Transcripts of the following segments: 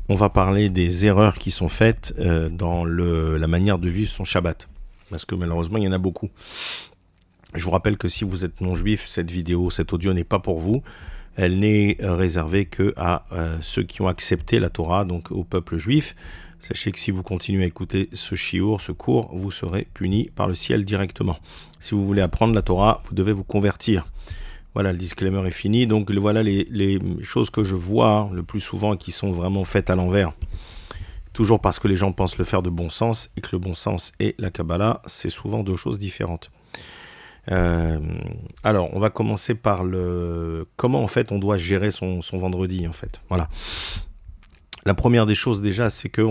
On va parler des erreurs qui sont faites dans la manière de vivre son Shabbat. Parce que malheureusement, il y en a beaucoup. Je vous rappelle que si vous êtes non-juif, cette vidéo, cet audio n'est pas pour vous. Elle n'est réservée qu'à ceux qui ont accepté la Torah, donc au peuple juif. Sachez que si vous continuez à écouter ce shiur, ce cours, vous serez puni par le ciel directement. Si vous voulez apprendre la Torah, vous devez vous convertir. Voilà, le disclaimer est fini. Donc voilà les choses que je vois le plus souvent et qui sont vraiment faites à l'envers. Toujours parce que les gens pensent le faire de bon sens et que le bon sens et la Kabbalah, c'est souvent deux choses différentes. Alors, on va commencer par comment en fait on doit gérer son vendredi en fait. Voilà. La première des choses déjà, c'est que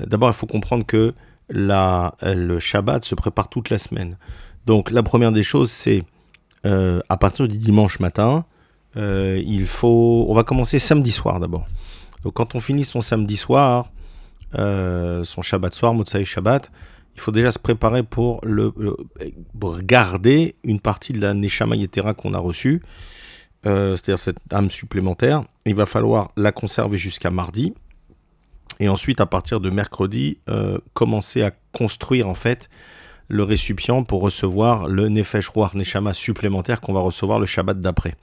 d'abord il faut comprendre que le Shabbat se prépare toute la semaine. Donc la première des choses, c'est à partir du dimanche matin, on va commencer samedi soir d'abord. Donc quand on finit son samedi soir, son Shabbat soir, Motsai Shabbat, il faut déjà se préparer pour garder une partie de la Neshama Yetera qu'on a reçue, c'est-à-dire cette âme supplémentaire. Il va falloir la conserver jusqu'à mardi, et ensuite à partir de mercredi, commencer à construire en fait le récipient pour recevoir le Nefesh Ruach Neshama supplémentaire qu'on va recevoir le Shabbat d'après.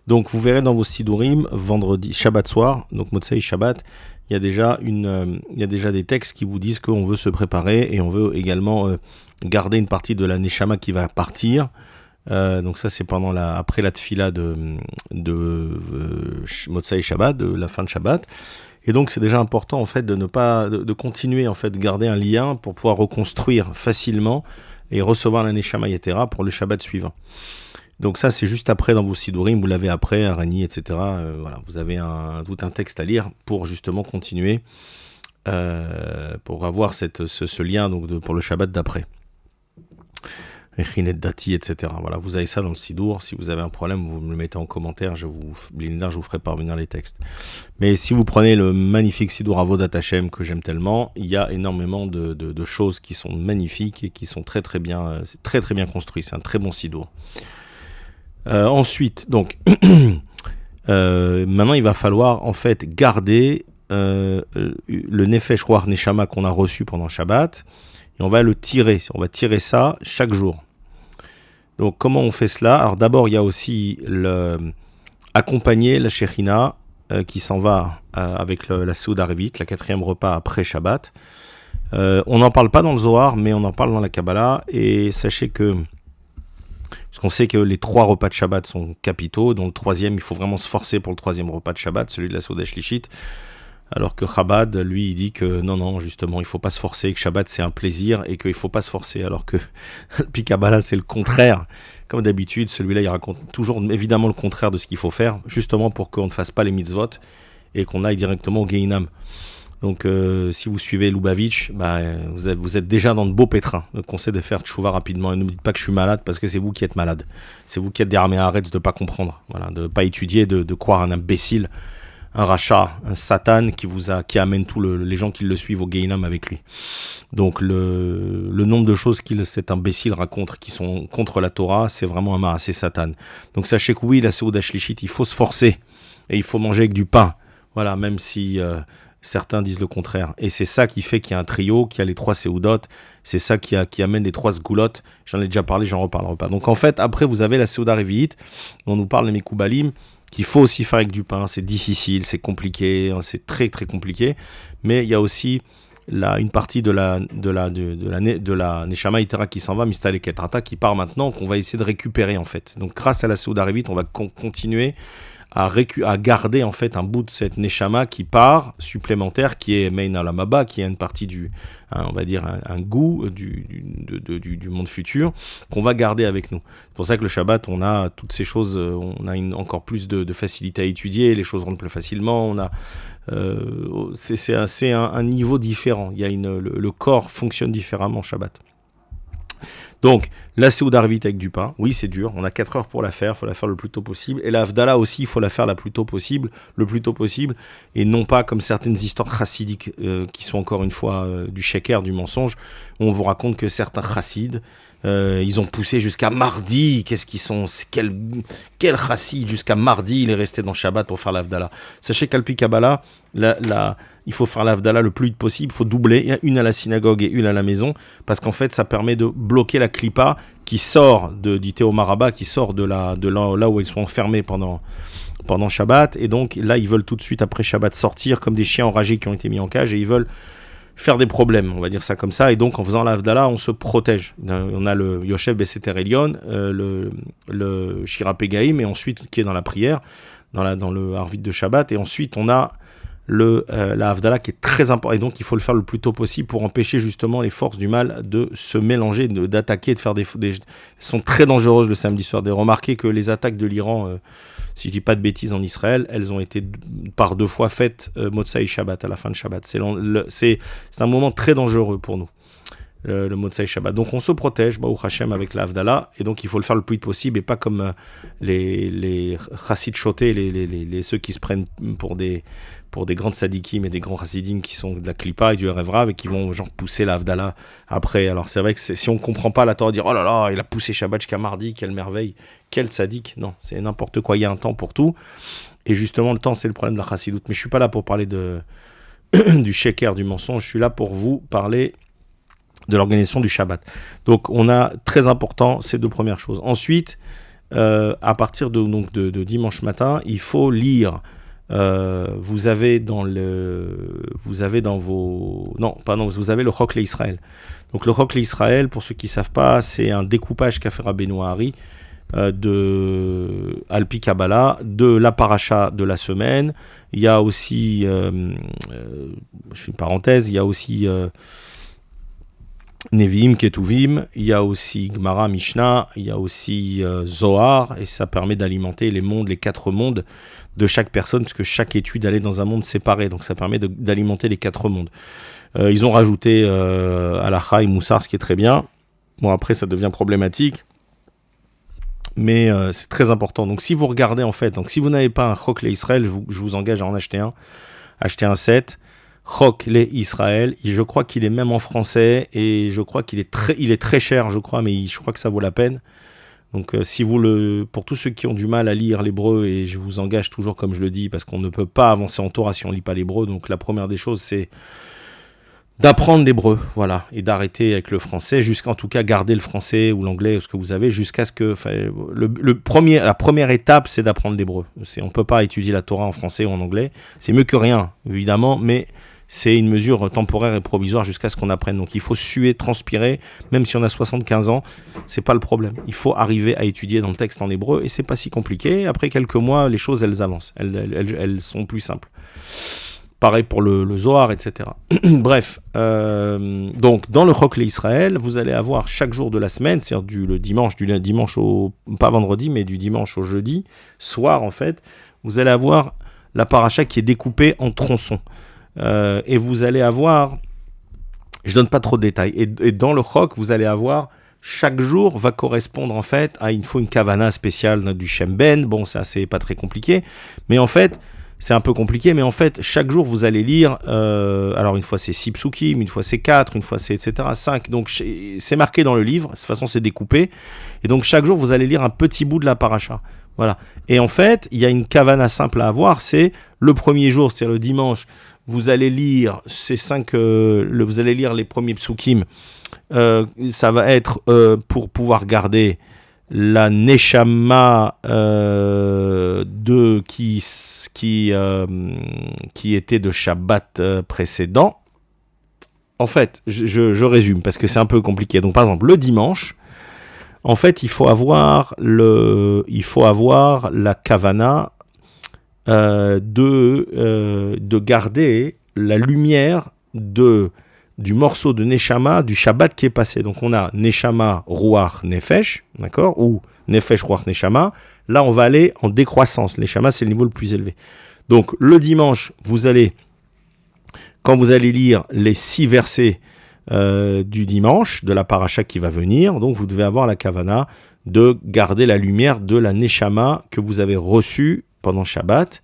Donc vous verrez dans vos Sidurim, vendredi, Shabbat soir, donc Motsei Shabbat, il y a déjà des textes qui vous disent qu'on veut se préparer et on veut également garder une partie de la Neshama qui va partir. Donc ça c'est après la tfila de Motsei Shabbat, de la fin de Shabbat. Et donc c'est déjà important en fait de continuer en fait de garder un lien pour pouvoir reconstruire facilement et recevoir la Neshama Yetera pour le Shabbat suivant. Donc ça c'est juste après dans vos Sidurim, vous l'avez après, Arani, etc. Voilà, vous avez tout un texte à lire pour justement continuer, pour avoir ce lien donc pour le Shabbat d'après. Echinet Dati, etc. Voilà, vous avez ça dans le Sidour. Si vous avez un problème, vous me le mettez en commentaire. Je vous ferai parvenir les textes. Mais si vous prenez le magnifique Sidour Avodat Hashem que j'aime tellement, il y a énormément de choses qui sont magnifiques et qui sont très très bien, c'est très très bien construit. C'est un très bon Sidour. Ensuite, donc, maintenant il va falloir en fait garder le Nefesh Ruach Neshama qu'on a reçu pendant Shabbat. Et on va le tirer. On va tirer ça chaque jour. Donc, comment on fait cela ? Alors, d'abord, il y a aussi accompagner la Shechina qui s'en va avec la Seuda Revit, la 4e repas après Shabbat. On n'en parle pas dans le Zohar, mais on en parle dans la Kabbalah. Et sachez parce qu'on sait que les 3 repas de Shabbat sont capitaux, dont le 3e, il faut vraiment se forcer pour le 3e repas de Shabbat, celui de la Seuda Shlishit. Alors que Chabad, lui, il dit que non, justement, il ne faut pas se forcer, que Shabbat, c'est un plaisir et qu'il ne faut pas se forcer. Alors que le Kabbalah, c'est le contraire. Comme d'habitude, celui-là, il raconte toujours évidemment le contraire de ce qu'il faut faire, justement pour qu'on ne fasse pas les mitzvot et qu'on aille directement au Gehinam. Donc, si vous suivez Lubavitch, vous êtes déjà dans de beaux pétrins. Le conseil de faire tchouva rapidement. Et ne me dites pas que je suis malade parce que c'est vous qui êtes malade. C'est vous qui êtes des armées à de ne pas comprendre, voilà, de ne pas étudier, de croire un imbécile. Un rachat, un satan qui amène tous les gens qui le suivent au Gehinam avec lui. Donc le nombre de choses cet imbécile raconte qui sont contre la Torah, c'est vraiment un marassé satan. Donc sachez que oui, la Seuda Shlishit, il faut se forcer et il faut manger avec du pain. Voilà, même si certains disent le contraire. Et c'est ça qui fait qu'il y a un trio, qu'il y a les 3 Seudot, c'est ça qui amène les 3 Sgulot. J'en ai déjà parlé, j'en reparlerai pas. Donc en fait, après vous avez la Seuda Revi'it, dont nous parle les Mekoubalim, qu'il faut aussi faire avec du pain. C'est difficile, c'est compliqué, c'est très très compliqué, mais il y a aussi une partie de la Neshama Yetera qui s'en va, Mistaleh Ketrata, qui part maintenant, qu'on va essayer de récupérer en fait. Donc grâce à la Seuda Revit, on va continuer à garder en fait un bout de cette Neshama qui part, supplémentaire, qui est Mein Alamaba, qui est une partie on va dire un goût du monde futur, qu'on va garder avec nous. C'est pour ça que le Shabbat, on a toutes ces choses, on a encore plus de facilité à étudier, les choses rentrent plus facilement, c'est un niveau différent, le corps fonctionne différemment au Shabbat. Donc, la Seuda Revit avec du pain, oui c'est dur, on a 4 heures pour la faire, il faut la faire le plus tôt possible, et la Havdalah aussi, il faut la faire le plus tôt possible, et non pas comme certaines histoires chassidiques qui sont encore une fois du sheker, du mensonge, où on vous raconte que certains chassides Ils ont poussé jusqu'à mardi. Qu'est-ce qu'ils sont? Quel chassid, jusqu'à mardi, il est resté dans Shabbat pour faire l'Havdalah. Sachez qu'Alpi Kabbalah, il faut faire l'Havdalah le plus vite possible. Il faut doubler. Il y a une à la synagogue et une à la maison. Parce qu'en fait, ça permet de bloquer la clipa qui sort du Théomaraba, qui sort là où ils sont enfermés pendant Shabbat. Et donc, là, ils veulent tout de suite, après Shabbat, sortir comme des chiens enragés qui ont été mis en cage. Et ils veulent faire des problèmes, on va dire ça comme ça. Et donc, en faisant l'Havdalah, on se protège. On a le Yoshev Beseter Elion, le Shira Pegaim, et ensuite, qui est dans la prière, dans le Harvit de Shabbat. Et ensuite, on a la Havdalah qui est très important. Et donc, il faut le faire le plus tôt possible pour empêcher justement les forces du mal de se mélanger, d'attaquer, de faire Elles sont très dangereuses le samedi soir. Remarquez que les attaques de l'Iran, si je dis pas de bêtises, en Israël, elles ont été par 2 fois faites Motsai Shabbat, à la fin de Shabbat. C'est un moment très dangereux pour nous, le Motsai Shabbat. Donc on se protège, Baruch Hashem, avec la Havdalah, et donc il faut le faire le plus vite possible, et pas comme les chassid chotés, ceux qui se prennent pour des grandes sadikim et des grands chassidim qui sont de la Klippa et du Erev Rav et qui vont genre pousser la Havdalah après. Alors c'est vrai que si on comprend pas la Torah, dire oh là là, il a poussé Shabbat jusqu'à mardi, quelle merveille, quel sadique. Non, c'est n'importe quoi, il y a un temps pour tout. Et justement, le temps, c'est le problème de la chassidoute. Mais je suis pas là pour parler du sheker, du mensonge, je suis là pour vous parler de l'organisation du Shabbat. Donc on a, très important, ces 2 premières choses. Ensuite, à partir de dimanche matin, il faut lire. Vous avez le Chok Israël. Donc le Chok Israël, pour ceux qui ne savent pas, c'est un découpage qu'a fait Rabbeinu Hari de Alpi Kabbalah, de la paracha de la semaine. Il y a aussi, je fais une parenthèse, il y a aussi Nevi'im, Ketuvim, il y a aussi Gemara, Mishnah, il y a aussi Zohar, et ça permet d'alimenter les 4 mondes de chaque personne, parce que chaque étude allait dans un monde séparé, donc ça permet d'alimenter les 4 mondes. Ils ont rajouté Halacha et Moussar, ce qui est très bien. Bon, après, ça devient problématique, mais c'est très important. Donc, si vous regardez, en fait, donc si vous n'avez pas un Chok Israël, je vous engage à en acheter un set. Chok Israël, je crois qu'il est même en français, et je crois qu'il est très cher, je crois, mais je crois que ça vaut la peine. Donc pour tous ceux qui ont du mal à lire l'hébreu, et je vous engage toujours comme je le dis, parce qu'on ne peut pas avancer en Torah si on ne lit pas l'hébreu, donc la première des choses c'est d'apprendre l'hébreu, voilà, et d'arrêter avec le français, jusqu'en tout cas garder le français ou l'anglais, ce que vous avez, jusqu'à ce que, la première étape c'est d'apprendre l'hébreu. On ne peut pas étudier la Torah en français ou en anglais, c'est mieux que rien, évidemment, mais c'est une mesure temporaire et provisoire jusqu'à ce qu'on apprenne. Donc il faut suer, transpirer, même si on a 75 ans, c'est pas le problème. Il faut arriver à étudier dans le texte en hébreu, et c'est pas si compliqué. Après quelques mois, les choses, elles avancent. Elles sont plus simples. Pareil pour le Zohar, etc. Bref, donc dans le Chok Israël, vous allez avoir chaque jour de la semaine, c'est-à-dire du dimanche pas vendredi, mais du dimanche au jeudi, soir en fait, vous allez avoir la paracha qui est découpée en tronçons. Et vous allez avoir, je donne pas trop de détails, et dans le Chok, vous allez avoir, chaque jour va correspondre en fait à une kavana spéciale du Shem Ben. Bon, ça c'est pas très compliqué, mais en fait, c'est un peu compliqué, mais en fait, chaque jour vous allez lire, alors une fois c'est 6 psukim, une fois c'est 4, une fois c'est etc. 5, donc c'est marqué dans le livre, de toute façon c'est découpé, et donc chaque jour vous allez lire un petit bout de la paracha. Voilà. Et en fait, il y a une kavana simple à avoir, c'est le premier jour, c'est le dimanche, vous allez lire vous allez lire les premiers psukim. Ça va être pour pouvoir garder la neshama qui était de Shabbat précédent. En fait, je résume parce que c'est un peu compliqué. Donc par exemple, le dimanche, en fait, il faut avoir la kavana de garder la lumière du morceau de Neshama du Shabbat qui est passé. Donc on a Neshama, Ruach, Nefesh, d'accord, ou Nefesh, Ruach, Neshama. Là, on va aller en décroissance. Neshama, c'est le niveau le plus élevé. Donc le dimanche, quand vous allez lire les 6 versets du dimanche, de la paracha qui va venir, donc vous devez avoir la kavana de garder la lumière de la Neshama que vous avez reçue pendant Shabbat.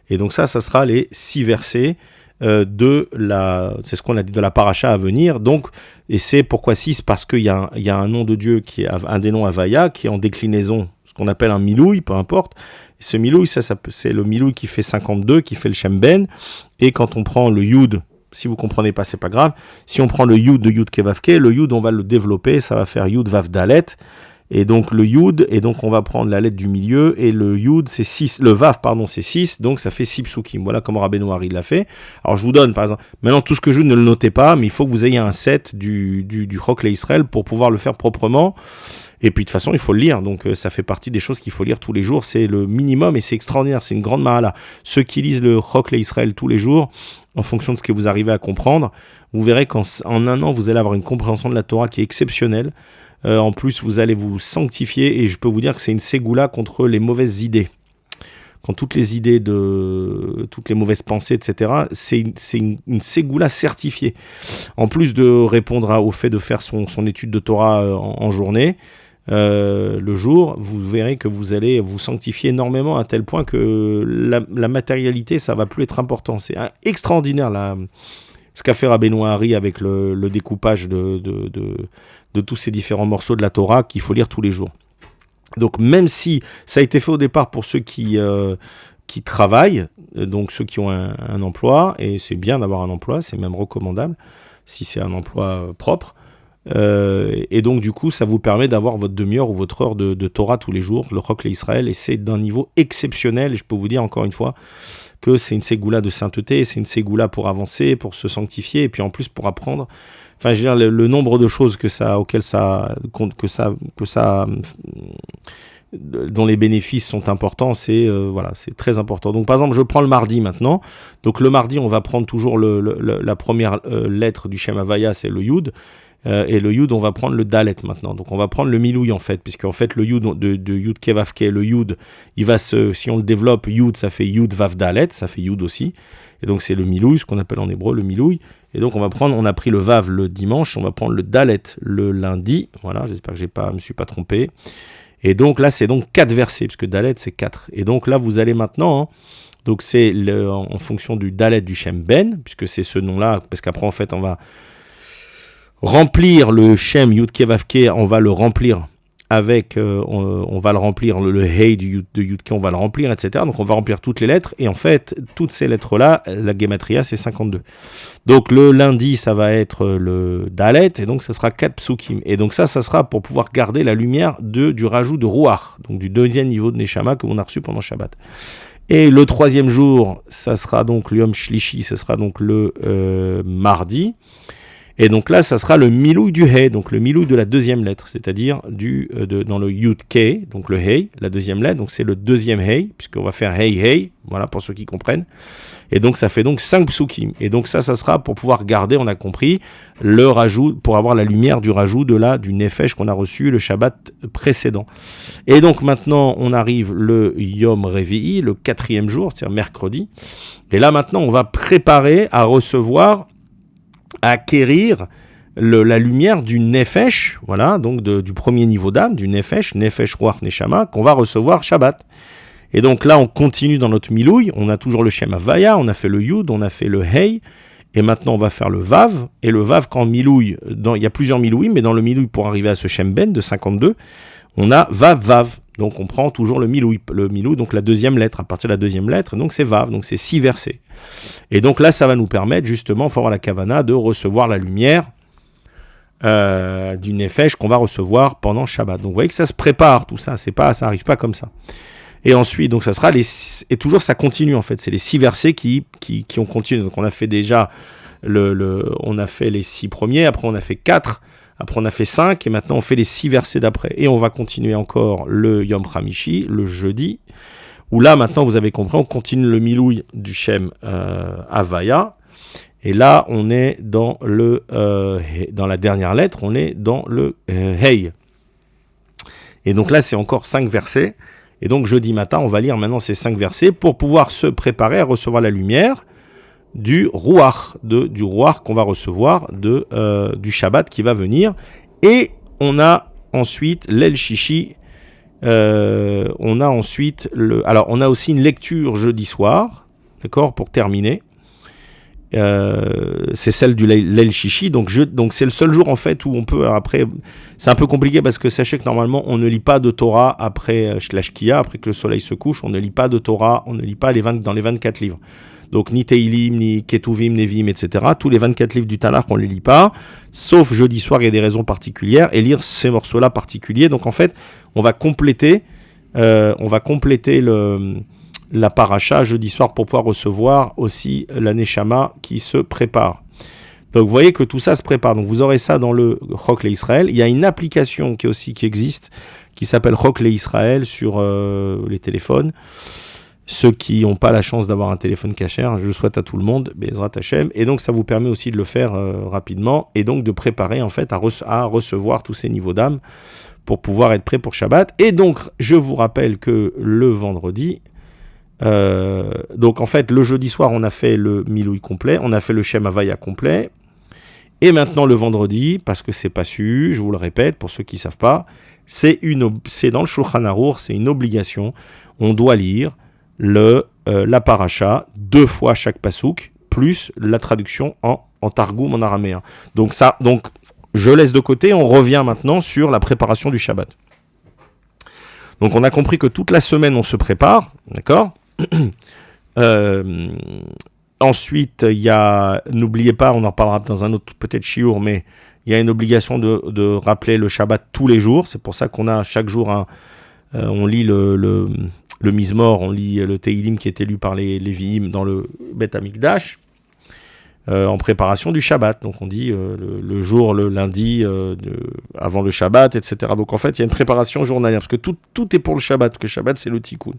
Et donc ça sera les 6 versets c'est ce qu'on a dit, de la paracha à venir. Donc, et c'est pourquoi 6, parce qu'il y a un nom de Dieu qui est un des noms Havaya, qui est en déclinaison, ce qu'on appelle un milouï, peu importe. Et ce milouï, c'est le milouï qui fait 52, qui fait le Shem Ben. Et quand on prend le Yud, si vous comprenez pas, c'est pas grave. Si on prend le Yud de Yud Kevavke, le Yud, on va le développer, ça va faire Yud Vav Dalet. Et donc le Yud, et donc on va prendre la lettre du milieu, et le Yud c'est 6, le Vav pardon c'est 6, donc ça fait 6 psukim. Voilà comment Rabbeinu Hari l'a fait. Alors je vous donne par exemple, maintenant tout ce que je ne le notez pas, mais il faut que vous ayez un set du Chokle Israël pour pouvoir le faire proprement. Et puis de toute façon il faut le lire, donc ça fait partie des choses qu'il faut lire tous les jours, c'est le minimum et c'est extraordinaire, c'est une grande mahala. Ceux qui lisent le Chokle Israël tous les jours, en fonction de ce que vous arrivez à comprendre, vous verrez qu'en un an vous allez avoir une compréhension de la Torah qui est exceptionnelle. En plus, vous allez vous sanctifier et je peux vous dire que c'est une ségoula contre les mauvaises idées. Quand toutes les idées toutes les mauvaises pensées, etc., c'est une ségoula certifiée. En plus de répondre au fait de faire son étude de Torah en journée, le jour, vous verrez que vous allez vous sanctifier énormément à tel point que la matérialité, ça va plus être important. C'est extraordinaire ce qu'a fait Rabbeinu Hari avec le découpage de tous ces différents morceaux de la Torah qu'il faut lire tous les jours. Donc même si ça a été fait au départ pour ceux qui travaillent, donc ceux qui ont un emploi, et c'est bien d'avoir un emploi, c'est même recommandable, si c'est un emploi propre, et donc du coup ça vous permet d'avoir votre demi-heure ou votre heure de Torah tous les jours, le Chokle Israël, et c'est d'un niveau exceptionnel, et je peux vous dire encore une fois, que c'est une ségoula de sainteté, c'est une ségoula pour avancer, pour se sanctifier, et puis en plus pour apprendre. Enfin, je veux dire, le nombre de choses dont les bénéfices sont importants, c'est très important. Donc, par exemple, je prends le mardi maintenant. Donc, le mardi, on va prendre toujours la première lettre du Shem Havaya, c'est le Yud. Et le Yud, on va prendre le Dalet maintenant. Donc, on va prendre le Milouï, en fait, puisqu'en fait, le Yud de Yud Kevavke, le Yud, si on le développe, Yud, ça fait Yud Vav Dalet, ça fait Yud aussi. Et donc, c'est le Milouï, ce qu'on appelle en hébreu le Milouï. Et donc, on a pris le Vav le dimanche, on va prendre le Dalet le lundi. Voilà, j'espère que je me suis pas trompé. Et donc, là, c'est donc 4 versets, parce que Dalet, c'est 4. Et donc, là, vous allez maintenant, donc c'est en fonction du Dalet du Shem Ben, puisque c'est ce nom-là, parce qu'après, en fait, on va remplir le Shem Yud Kevavke, on va le remplir avec, on va le remplir, le Hey de Yudke, on va le remplir, etc. Donc on va remplir toutes les lettres, et en fait, toutes ces lettres-là, la Gematria, c'est 52. Donc le lundi, ça va être le Dalet, et donc ça sera 4 psukim. Et donc ça sera pour pouvoir garder la lumière du rajout de Ruach, donc du deuxième niveau de Neshama que l'on a reçu pendant Shabbat. Et le troisième jour, ça sera donc le Yom Shlishi, ce sera donc le mardi. Et donc là, ça sera le milouï du Hey, donc le milouï de la deuxième lettre, c'est-à-dire dans le Yud K, donc le Hey, la deuxième lettre, donc c'est le deuxième Hey, puisqu'on va faire Hey Hey, voilà pour ceux qui comprennent. Et donc ça fait donc 5 psukim. Et donc ça sera pour pouvoir garder, on a compris, le rajout, pour avoir la lumière du rajout du Nefesh qu'on a reçu le Shabbat précédent. Et donc maintenant, on arrive le Yom Revi'i, le 4e jour, c'est-à-dire mercredi. Et là maintenant, on va préparer à recevoir, à acquérir la lumière du Nefesh, voilà, donc du premier niveau d'âme, du Nefesh Ruach Neshama, qu'on va recevoir Shabbat. Et donc là, on continue dans notre Milouï, on a toujours le Shem Havaya, on a fait le Yud, on a fait le Hey, et maintenant on va faire le Vav, et le Vav, quand Milouï, il y a plusieurs Milouï, mais dans le Milouï, pour arriver à ce Shem Ben de 52, on a Vav. Donc on prend toujours le Milouï, donc la deuxième lettre, à partir de la deuxième lettre, donc c'est Vav, donc c'est 6 versets. Et donc là, ça va nous permettre justement, il faut avoir la kavana, de recevoir la lumière du Nefesh qu'on va recevoir pendant Shabbat. Donc vous voyez que ça se prépare, tout ça, ça arrive pas comme ça. Et ensuite, donc ça sera et toujours ça continue en fait, c'est les 6 versets qui ont continué. Donc on a fait déjà, on a fait les 6 premiers, après on a fait 4, après on a fait 5, et maintenant on fait les 6 versets d'après. Et on va continuer encore le Yom Hamishi, le jeudi, où là maintenant vous avez compris, on continue le Milouï du Shem Havaya. Et là on est dans la dernière lettre, on est dans le Hey. Et donc là c'est encore 5 versets. Et donc jeudi matin, on va lire maintenant ces 5 versets pour pouvoir se préparer à recevoir la lumière du Ruach, du Ruach qu'on va recevoir du Shabbat qui va venir. Et on a ensuite l'El Shishi, on a ensuite on a aussi une lecture jeudi soir, d'accord, pour terminer. c'est celle du Leil Shishi, donc c'est le seul jour en fait où on peut, après, c'est un peu compliqué parce que sachez que normalement on ne lit pas de Torah après la Shkia, après que le soleil se couche, on ne lit pas de Torah, on ne lit pas dans les 24 livres. Donc ni Teilim, ni Ketuvim, Nevim, etc. Tous les 24 livres du Tanakh, on ne les lit pas, sauf jeudi soir, il y a des raisons particulières, et lire ces morceaux-là particuliers. Donc en fait, on va compléter la paracha jeudi soir pour pouvoir recevoir aussi la Neshama qui se prépare. Donc vous voyez que tout ça se prépare. Donc vous aurez ça dans le Chok le Israël. Il y a une application qui existe, qui s'appelle Chok le Israël sur les téléphones. Ceux qui n'ont pas la chance d'avoir un téléphone cachère, je le souhaite à tout le monde, Bezrat Hashem. Et donc ça vous permet aussi de le faire rapidement et donc de préparer en fait à recevoir tous ces niveaux d'âme pour pouvoir être prêt pour Shabbat. Et donc je vous rappelle que le vendredi, donc en fait le jeudi soir on a fait le Miloui complet, on a fait le Shem Havaya complet, et maintenant le vendredi, parce que c'est pas su, je vous le répète pour ceux qui ne savent pas, c'est dans le Shulchan Arour, c'est une obligation, on doit lire la paracha 2 fois chaque pasouk, plus la traduction en targoum en araméen. Donc je laisse de côté, on revient maintenant sur la préparation du Shabbat. Donc on a compris que toute la semaine on se prépare, d'accord. Ensuite, n'oubliez pas, on en reparlera dans un autre peut-être shiur, mais il y a une obligation de rappeler le Shabbat tous les jours. C'est pour ça qu'on a chaque jour on lit le Mizmor, on lit le Teilim qui était lu par les Lévi'im dans le Beth Amikdash en préparation du Shabbat. Donc on dit le jour, le lundi, avant le Shabbat, etc. Donc en fait, il y a une préparation journalière parce que tout est pour le Shabbat, parce que Shabbat c'est le Tikkun.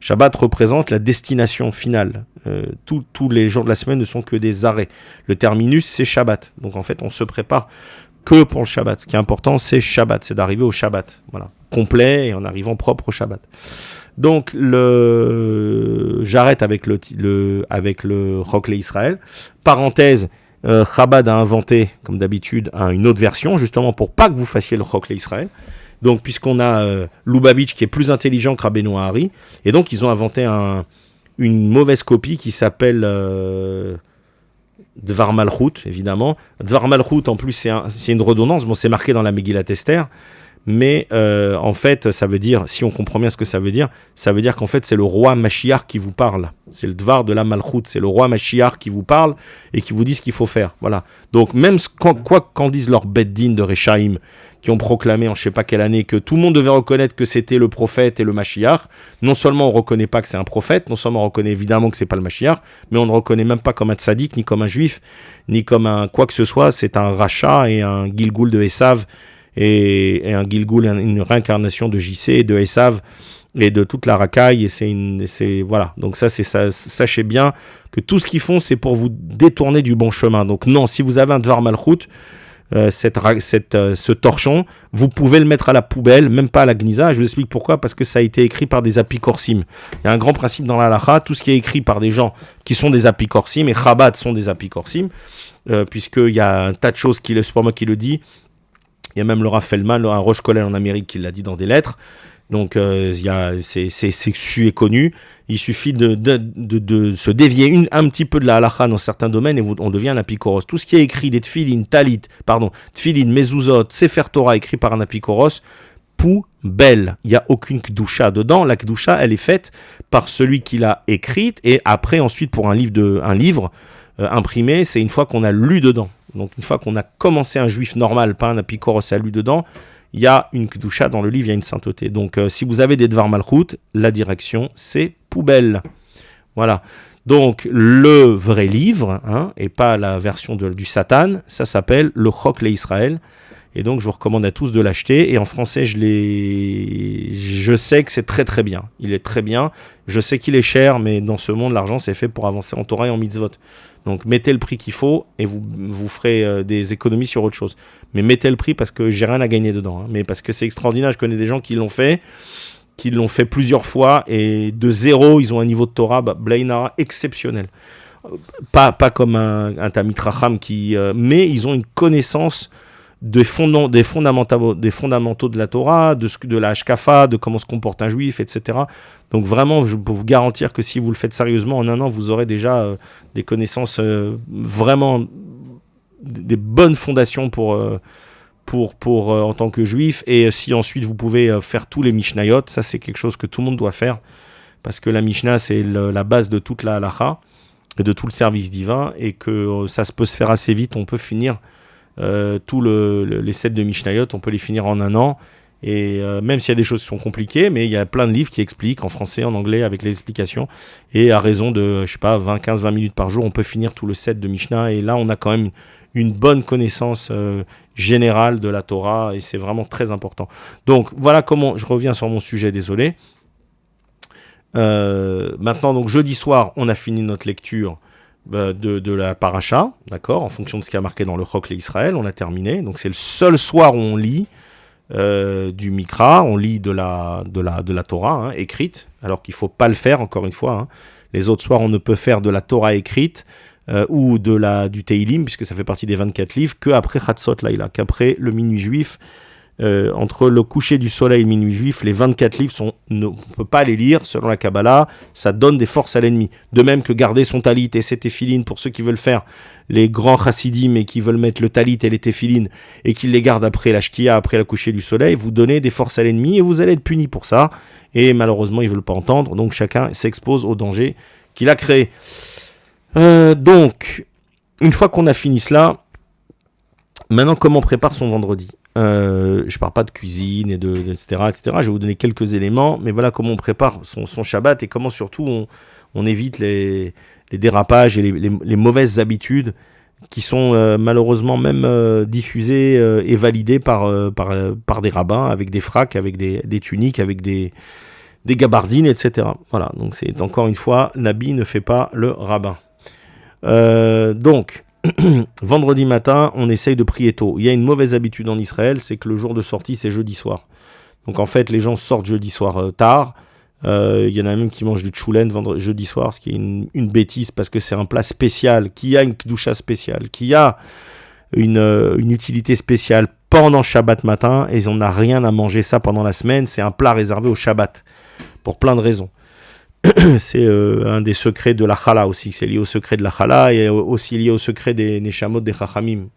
Shabbat représente la destination finale. Tous les jours de la semaine ne sont que des arrêts. Le terminus, c'est Shabbat. Donc en fait, on se prépare que pour le Shabbat. Ce qui est important, c'est Shabbat, c'est d'arriver au Shabbat. Voilà, complet et en arrivant propre au Shabbat. Donc j'arrête avec le Chok le Israël. Parenthèse, Chabad a inventé, comme d'habitude, une autre version, justement pour pas que vous fassiez le Chok le Israël. Donc, puisqu'on a Lubavitch qui est plus intelligent que Rabbeinu Hari, et donc ils ont inventé une mauvaise copie qui s'appelle Dvar Malchut, évidemment. Dvar Malchut, en plus, c'est une redondance. Bon, c'est marqué dans la Megillat Esther, mais en fait, ça veut dire, si on comprend bien ce que ça veut dire qu'en fait, c'est le roi Mashiach qui vous parle. C'est le Dvar de la Malchut, c'est le roi Mashiach qui vous parle et qui vous dit ce qu'il faut faire. Voilà. Donc, même quand disent leurs Beddin de Rechaim, qui ont proclamé en je ne sais pas quelle année que tout le monde devait reconnaître que c'était le prophète et le Mashiach. Non seulement on ne reconnaît pas que c'est un prophète, non seulement on reconnaît évidemment que ce n'est pas le Mashiach, mais on ne reconnaît même pas comme un tzaddik, ni comme un juif, ni comme un quoi que ce soit. C'est un rachat et un Gilgoul de Esav, et un Gilgoul, une réincarnation de JC, de Esav et de toute la racaille. Et c'est voilà. Donc ça, sachez bien que tout ce qu'ils font, c'est pour vous détourner du bon chemin. Donc non, si vous avez un Dvar Malchut, ce torchon, vous pouvez le mettre à la poubelle, même pas à la Gniza. Je vous explique pourquoi, parce que ça a été écrit par des apikorsim. Il y a un grand principe dans la halakha, tout ce qui est écrit par des gens qui sont des apikorsim, et Chabad sont des apikorsim, puisqu'il y a un tas de choses, c'est pas moi qui le dis, il y a même Laura Feldman, un Roche Kollel en Amérique qui l'a dit dans des lettres. Donc c'est su et connu. Il suffit de se dévier un petit peu de la halakha dans certains domaines et on devient un apikoros. Tout ce qui est écrit, des tfilin, mezuzot, sefer Torah écrit par un apikoros, poubelle. Il n'y a aucune kdusha dedans. La kdusha, elle est faite par celui qui l'a écrite, et après ensuite pour un livre imprimé, c'est une fois qu'on a lu dedans. Donc une fois qu'on a commencé un juif normal, pas un apikoros, a lu dedans, il y a une kedusha dans le livre, il y a une sainteté. Donc si vous avez des Dvar Malchut, la direction, c'est poubelle. Voilà. Donc le vrai livre, et pas la version du Satan, ça s'appelle le Chok le Israël. Et donc je vous recommande à tous de l'acheter. Et en français, je sais que c'est très très bien. Il est très bien. Je sais qu'il est cher, mais dans ce monde, l'argent, c'est fait pour avancer en Torah et en mitzvot. Donc mettez le prix qu'il faut et vous ferez des économies sur autre chose. Mais mettez le prix parce que j'ai rien à gagner dedans. Mais parce que c'est extraordinaire. Je connais des gens qui l'ont fait plusieurs fois, et de zéro, ils ont un niveau de Torah, Blainara, exceptionnel. Pas comme un Tamit Racham mais ils ont une connaissance des fondamentaux de la Torah, de la Hashkafa, de comment se comporte un juif, etc. Donc vraiment, je peux vous garantir que si vous le faites sérieusement, en un an, vous aurez déjà des connaissances vraiment, des bonnes fondations pour en tant que juif. Et si ensuite vous pouvez faire tous les Mishnayot, ça c'est quelque chose que tout le monde doit faire, parce que la Mishnah c'est la base de toute la halacha et de tout le service divin, et que ça peut se faire assez vite. On peut finir tous les sets de Mishnayot, on peut les finir en un an, et même s'il y a des choses qui sont compliquées, mais il y a plein de livres qui expliquent en français, en anglais, avec les explications, et à raison de, 15-20 minutes par jour, on peut finir tout le set de Mishnah, et là on a quand même une bonne connaissance générale de la Torah, et c'est vraiment très important. Donc voilà comment, je reviens sur mon sujet, désolé. Maintenant, donc jeudi soir, on a fini notre lecture de la paracha, d'accord, en fonction de ce qui a marqué dans le Chok l'Israël, on a terminé. Donc c'est le seul soir où on lit du Mikra, on lit de la Torah écrite, alors qu'il ne faut pas le faire, encore une fois. Hein. Les autres soirs, on ne peut faire de la Torah écrite ou du Teilim, puisque ça fait partie des 24 livres, qu'après Chatzot Laïla, qu'après le minuit juif. Entre le coucher du soleil et le minuit juif, les 24 livres, on ne peut pas les lire, selon la Kabbalah, ça donne des forces à l'ennemi. De même que garder son talit et ses téphilines, pour ceux qui veulent faire les grands chassidim et qui veulent mettre le talit et les téphilines, et qui les gardent après la shkia, après le coucher du soleil, vous donnez des forces à l'ennemi, et vous allez être punis pour ça, et malheureusement ils ne veulent pas entendre, donc chacun s'expose au danger qu'il a créé. Donc, une fois qu'on a fini cela, maintenant comment on prépare son vendredi ? Je parle pas de cuisine et etc. Je vais vous donner quelques éléments, mais voilà comment on prépare son Shabbat, et comment surtout on évite les dérapages et les mauvaises habitudes qui sont malheureusement même diffusées et validées par des rabbins, avec des fracs, avec des tuniques, avec des gabardines, etc. Voilà, donc c'est encore une fois, l'habit ne fait pas le rabbin. Donc, vendredi matin, on essaye de prier tôt. Il y a une mauvaise habitude en Israël, c'est que le jour de sortie, c'est jeudi soir. Donc en fait, les gens sortent jeudi soir tard. Il y en a même qui mangent du tchoulen jeudi soir, ce qui est une bêtise, parce que c'est un plat spécial, qui a une kdusha spéciale, qui a une utilité spéciale pendant Shabbat matin, et on n'a rien à manger ça pendant la semaine. C'est un plat réservé au Shabbat, pour plein de raisons. C'est un des secrets de la chala aussi, c'est lié au secret de la chala, et aussi lié au secret des neshamot, des chachamim,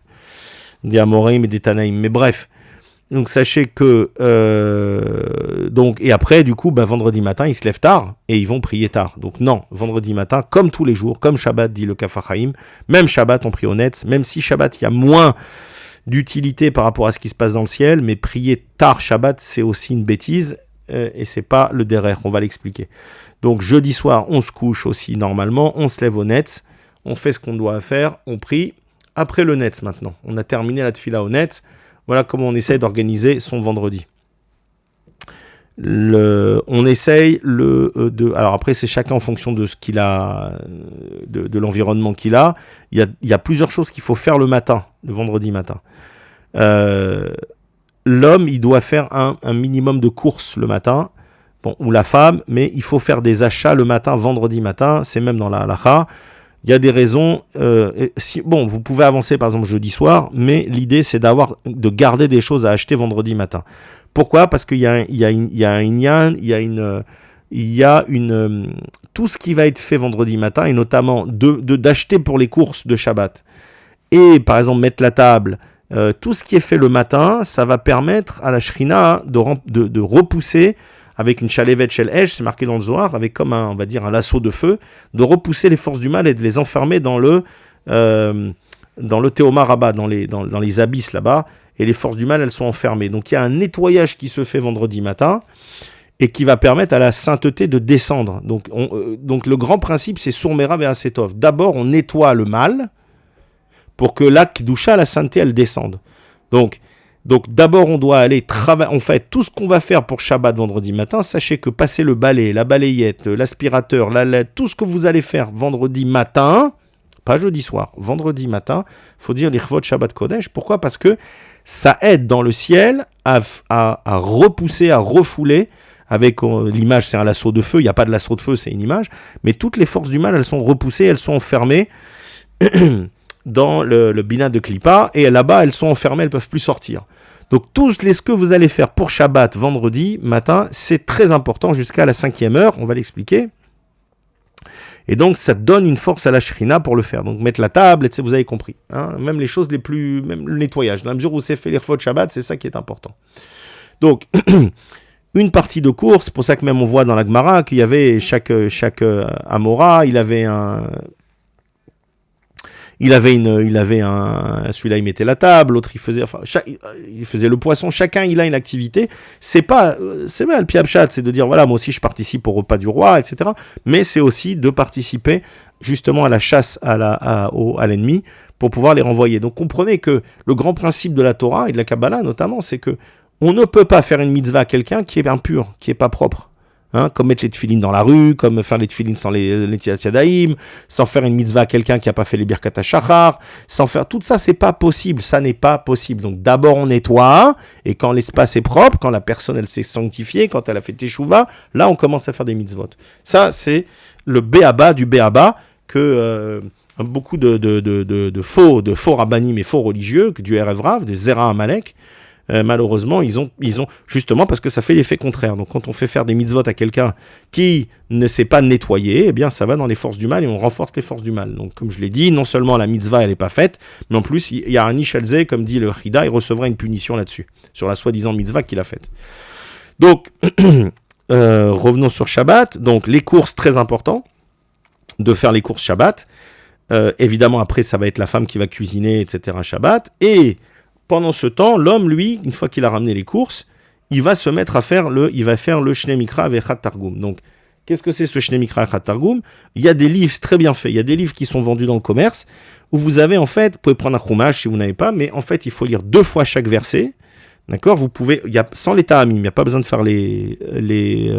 des amorim et des tanaïm. Mais bref, donc sachez que et après du coup vendredi matin ils se lèvent tard et ils vont prier tard. Donc non, vendredi matin comme tous les jours, comme Shabbat dit le Kaf HaChaim, même Shabbat on prie au net, même si Shabbat il y a moins d'utilité par rapport à ce qui se passe dans le ciel, mais prier tard Shabbat c'est aussi une bêtise, et c'est pas le derer, on va l'expliquer. Donc jeudi soir, on se couche aussi normalement, on se lève au Netz, on fait ce qu'on doit faire, on prie. Après le Netz maintenant, on a terminé la tefila au Netz, voilà comment on essaye d'organiser son vendredi. On essaye alors après c'est chacun en fonction de ce qu'il a, de l'environnement qu'il a. Il y a plusieurs choses qu'il faut faire le matin, le vendredi matin. L'homme, il doit faire un minimum de courses le matin. Bon, ou la femme, mais il faut faire des achats le matin, vendredi matin, c'est même dans la halakha. Il y a des raisons, vous pouvez avancer par exemple jeudi soir, mais l'idée c'est de garder des choses à acheter vendredi matin. Pourquoi ? Parce qu'il y a tout ce qui va être fait vendredi matin, et notamment d'acheter pour les courses de Shabbat, et par exemple mettre la table, tout ce qui est fait le matin, ça va permettre à la Shrina de repousser, avec une chalevet shel esh, c'est marqué dans le Zohar, avec comme un lasso de feu, de repousser les forces du mal et de les enfermer dans le Théoma Rabbah, dans les abysses là-bas, et les forces du mal, elles sont enfermées. Donc il y a un nettoyage qui se fait vendredi matin, et qui va permettre à la sainteté de descendre. Donc le grand principe, c'est Surmera Ve'asetov. D'abord, on nettoie le mal, pour que la Kedusha, la sainteté, elle descende. Donc d'abord, on doit aller travailler. En fait, tout ce qu'on va faire pour Shabbat vendredi matin, sachez que passer le balai, la balayette, l'aspirateur, tout ce que vous allez faire vendredi matin, pas jeudi soir, vendredi matin, il faut dire l'Ichvot Shabbat Kodesh. Pourquoi ? Parce que ça aide dans le ciel à repousser, à refouler. Avec l'image, c'est un lasso de feu. Il n'y a pas de lasso de feu, c'est une image. Mais toutes les forces du mal, elles sont repoussées, elles sont enfermées dans le Bina de Klippa, et là-bas, elles sont enfermées, elles ne peuvent plus sortir. Donc, ce que vous allez faire pour Shabbat, vendredi matin, c'est très important jusqu'à la 5e heure, on va l'expliquer. Et donc, ça donne une force à la Shrina pour le faire. Donc, mettre la table, etc., vous avez compris. Hein, même les choses les plus... Même le nettoyage. Dans la mesure où c'est fait l'Irfot Shabbat, c'est ça qui est important. Donc, une partie de course, c'est pour ça que même on voit dans la Gemara qu'il y avait chaque Amora, il avait celui-là il mettait la table, l'autre il faisait le poisson, chacun il a une activité. C'est vrai, le piabchat, c'est de dire voilà, moi aussi je participe au repas du roi, etc. Mais c'est aussi de participer justement à la chasse à l'ennemi pour pouvoir les renvoyer. Donc comprenez que le grand principe de la Torah et de la Kabbalah notamment, c'est que on ne peut pas faire une mitzvah à quelqu'un qui est impur, qui est pas propre. Hein, comme mettre les tefilines dans la rue, comme faire les tefilines sans les tiadaïm, sans faire une mitzvah à quelqu'un qui n'a pas fait les birkat hashachar, sans faire tout ça, c'est pas possible, ça n'est pas possible. Donc d'abord on nettoie, et quand l'espace est propre, quand la personne elle s'est sanctifiée, quand elle a fait teshuva, là on commence à faire des mitzvot. Ça c'est le béaba du béaba que beaucoup de faux rabbanim et faux religieux, du Erev Rav, des Zera Amalek, malheureusement, ils ont justement parce que ça fait l'effet contraire. Donc, quand on fait faire des mitzvot à quelqu'un qui ne sait pas nettoyer, eh bien, ça va dans les forces du mal et on renforce les forces du mal. Donc, comme je l'ai dit, non seulement la mitzvah, elle n'est pas faite, mais en plus, il y a un ishalzé, comme dit le Chida, il recevra une punition là-dessus, sur la soi-disant mitzvah qu'il a faite. Donc, revenons sur Shabbat. Donc, les courses, très important, de faire les courses Shabbat. Évidemment, après, ça va être la femme qui va cuisiner, etc. Shabbat. Et pendant ce temps, l'homme, lui, une fois qu'il a ramené les courses, il va se mettre à faire le Shnei Mikra Vechat Targum. Donc, qu'est-ce que c'est ce Shnei Mikra Vechat Targum ? Il y a des livres très bien faits. Il y a des livres qui sont vendus dans le commerce où vous avez en fait, vous pouvez prendre un chumash si vous n'avez pas, mais en fait, il faut lire 2 fois chaque verset. D'accord ? Vous pouvez, sans les ta'amim, il n'y a pas besoin de faire les